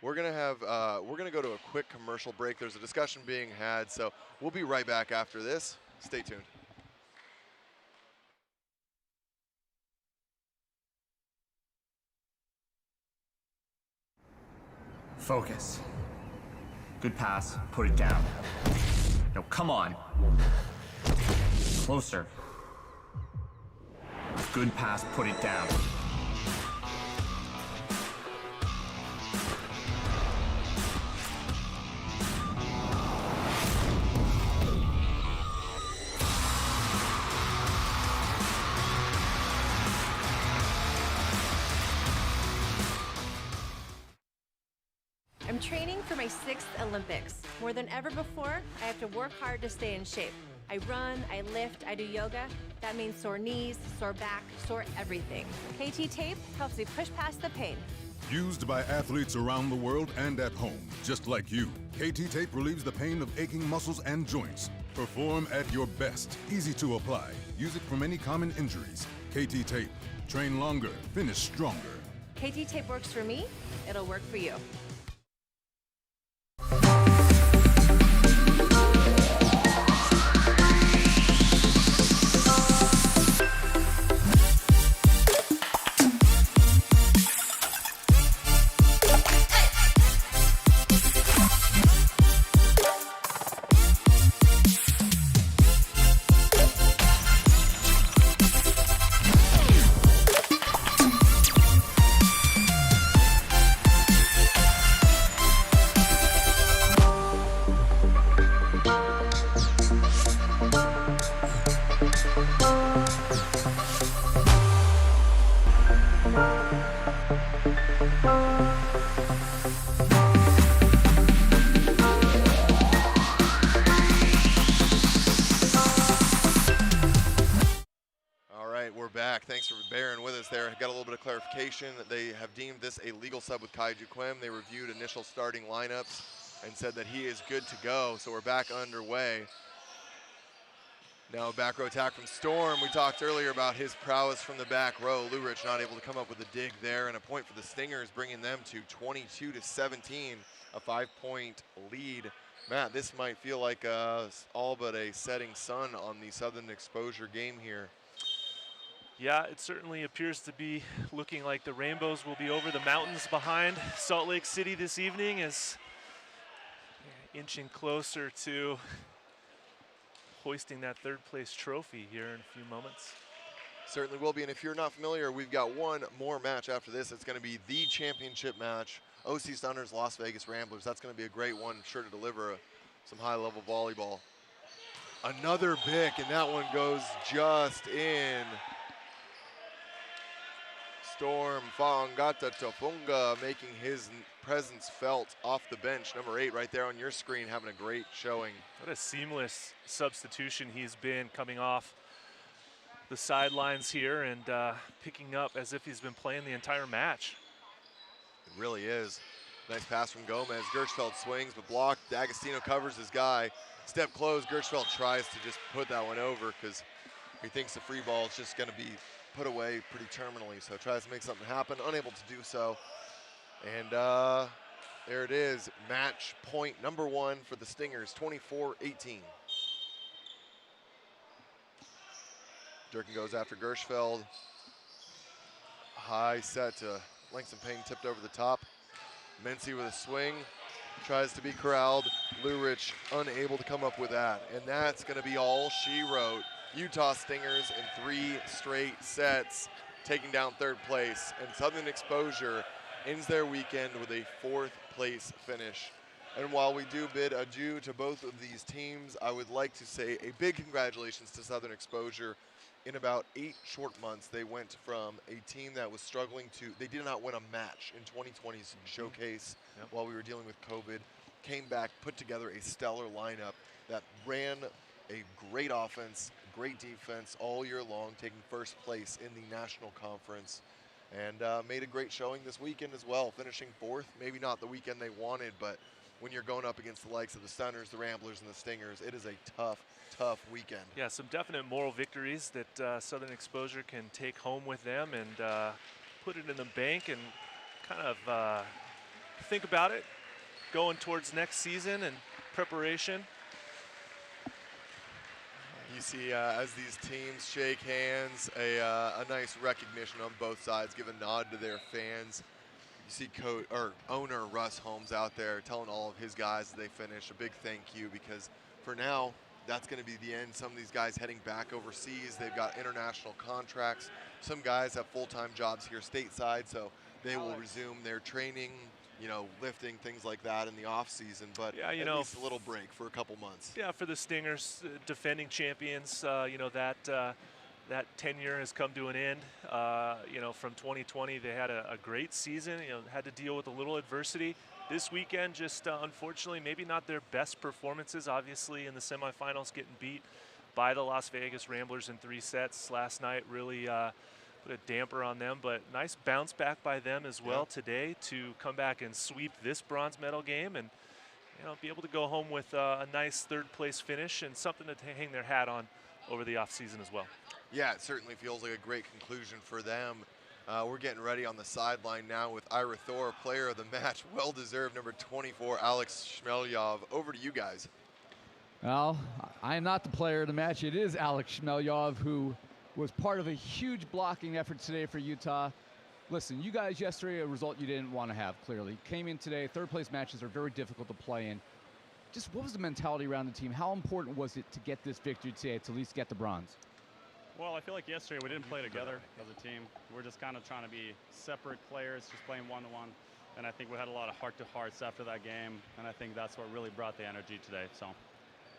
We're going to go to a quick commercial break. There's a discussion being had, so we'll be right back after this. Stay tuned. Focus. Good pass, put it down. No, come on. Closer. Good pass, put it down. I'm training for my 6th Olympics. More than ever before, I have to work hard to stay in shape. I run, I lift, I do yoga. That means sore knees, sore back, sore everything. KT Tape helps me push past the pain. Used by athletes around the world and at home, just like you. KT Tape relieves the pain of aching muscles and joints. Perform at your best. Easy to apply. Use it for many common injuries. KT Tape. Train longer, finish stronger. KT Tape works for me, it'll work for you. They have deemed this a legal sub with Kai Duquim. They reviewed initial starting lineups and said that he is good to go. So we're back underway. Now back row attack from Storm. We talked earlier about his prowess from the back row. Lurich not able to come up with a dig there, and a point for the Stingers, bringing them to 22-17, a 5-point lead. Matt, this might feel like all but a setting sun on the Southern Exposure game here. Yeah, it certainly appears to be looking like the rainbows will be over the mountains behind Salt Lake City this evening, as inching closer to hoisting that third place trophy here in a few moments. Certainly will be, and if you're not familiar, we've got one more match after this. It's going to be the championship match, OC Stunners, Las Vegas Ramblers. That's going to be a great one, sure to deliver some high-level volleyball. Another Bic, and that one goes just in. Storm Fa'angata Tofunga making his presence felt off the bench. Number 8 right there on your screen, having a great showing. What a seamless substitution he's been, coming off the sidelines here and picking up as if he's been playing the entire match. It really is. Nice pass from Gomez. Gershfeld swings, but blocked. D'Agostino covers his guy. Step close. Gershfeld tries to just put that one over because he thinks the free ball is just going to be put away pretty terminally. So tries to make something happen, unable to do so. And there it is. Match point number 1 for the Stingers, 24-18. Durkin goes after Gershfeld. High set to Langston Payne, tipped over the top. Mincy with a swing, tries to be corralled. Lurich unable to come up with that. And that's going to be all she wrote. Utah Stingers in 3 straight sets, taking down 3rd place. And Southern Exposure ends their weekend with a 4th place finish. And while we do bid adieu to both of these teams, I would like to say a big congratulations to Southern Exposure. In about 8 short months, they went from a team that was struggling to, they did not win a match in 2020's showcase while we were dealing with COVID, came back, put together a stellar lineup that ran a great offense, great defense all year long, taking 1st place in the National Conference, and made a great showing this weekend as well, finishing 4th. Maybe not the weekend they wanted, but when you're going up against the likes of the Stunners, the Ramblers, and the Stingers, it is a tough weekend. Yeah, some definite moral victories that Southern Exposure can take home with them and put it in the bank and kind of think about it going towards next season and preparation. You see as these teams shake hands, a nice recognition on both sides, give a nod to their fans. You see owner Russ Holmes out there telling all of his guys as they finish a big thank you, because for now, that's going to be the end. Some of these guys heading back overseas. They've got international contracts. Some guys have full-time jobs here stateside, so they will resume their training, lifting, things like that in the off season. But yeah, at least a little break for a couple months. Yeah, for the Stingers, defending champions, that tenure has come to an end. From 2020, they had a great season. Had to deal with a little adversity. This weekend, just unfortunately, maybe not their best performances. Obviously, in the semifinals, getting beat by the Las Vegas Ramblers in 3 sets last night really put a damper on them. But nice bounce back by them as well today to come back and sweep this bronze medal game and be able to go home with a nice 3rd place finish and something to hang their hat on over the off season as well. Yeah, it certainly feels like a great conclusion for them. We're getting ready on the sideline now with Ira Thor, player of the match, well-deserved, number 24, Alex Shmelyov. Over to you guys. Well, I am not the player of the match. It is Alex Shmelyov, who was part of a huge blocking effort today for Utah. Listen, you guys yesterday, a result you didn't want to have, clearly. Came in today, 3rd place matches are very difficult to play in. Just what was the mentality around the team? How important was it to get this victory today, to at least get the bronze? Well, I feel like yesterday we didn't play together as a team. We're just kind of trying to be separate players, just playing one-to-one. And I think we had a lot of heart-to-hearts after that game, and I think that's what really brought the energy today. So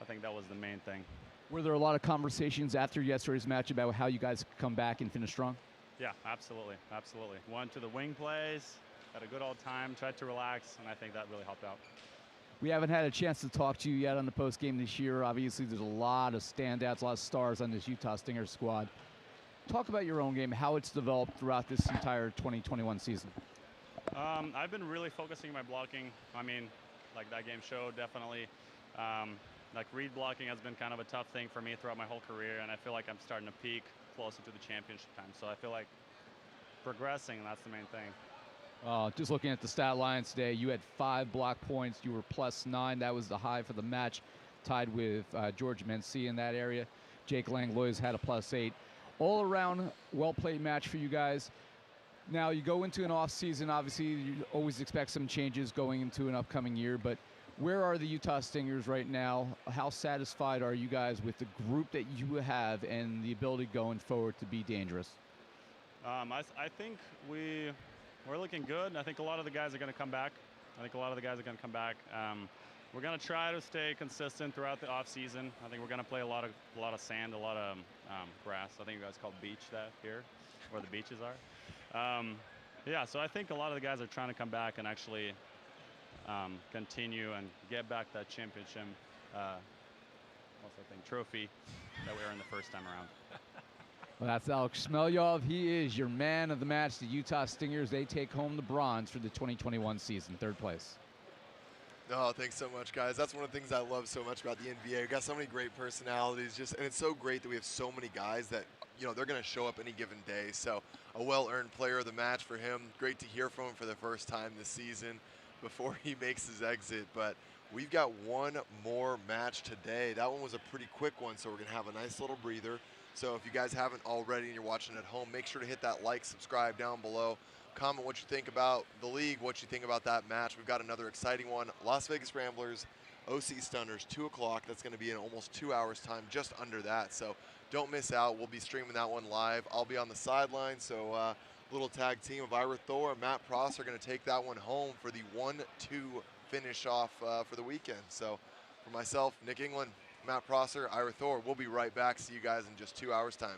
I think that was the main thing. Were there a lot of conversations after yesterday's match about how you guys could come back and finish strong? Yeah, absolutely, absolutely. Went to the wing plays, had a good old time, tried to relax, and I think that really helped out. We haven't had a chance to talk to you yet on the post game this year. Obviously, there's a lot of standouts, a lot of stars on this Utah Stingers squad. Talk about your own game, how it's developed throughout this entire 2021 season. I've been really focusing my blocking. I mean, like that game showed, definitely. Like read blocking has been kind of a tough thing for me throughout my whole career, and I feel like I'm starting to peak closer to the championship time. So I feel like progressing, that's the main thing. Just looking at the stat lines today, you had 5 block points. You were +9. That was the high for the match, tied with George Mency in that area. Jake Langlois had a +8. All around, well-played match for you guys. Now, you go into an off season. Obviously, you always expect some changes going into an upcoming year, but where are the Utah Stingers right now? How satisfied are you guys with the group that you have and the ability going forward to be dangerous? I think we're looking good. I think a lot of the guys are going to come back. We're going to try to stay consistent throughout the off season. I think we're going to play a lot of sand, a lot of grass. I think you guys call beach that here, where the beaches are. Yeah, so I think a lot of the guys are trying to come back and actually continue and get back that championship trophy that we earned the first time around. Well, that's Alex Smelyov. He is your man of the match. The Utah Stingers, they take home the bronze for the 2021 season, 3rd place. Oh, thanks so much, guys. That's one of the things I love so much about the NBA. We've got so many great personalities, and it's so great that we have so many guys that, they're going to show up any given day. So a well-earned player of the match for him. Great to hear from him for the first time this season before he makes his exit. But we've got one more match today. That one was a pretty quick one, so we're going to have a nice little breather. So if you guys haven't already and you're watching at home, make sure to hit that like, subscribe down below. Comment what you think about the league, what you think about that match. We've got another exciting one. Las Vegas Ramblers, OC Stunners, 2 o'clock. That's going to be in almost 2 hours time, just under that. So don't miss out. We'll be streaming that one live. I'll be on the sideline. So little tag team of Ira Thor and Matt Pross are going to take that one home for the 1-2 finish off for the weekend. So for myself, Nick England, Matt Prosser, Ira Thor, we'll be right back. See you guys in just 2 hours time.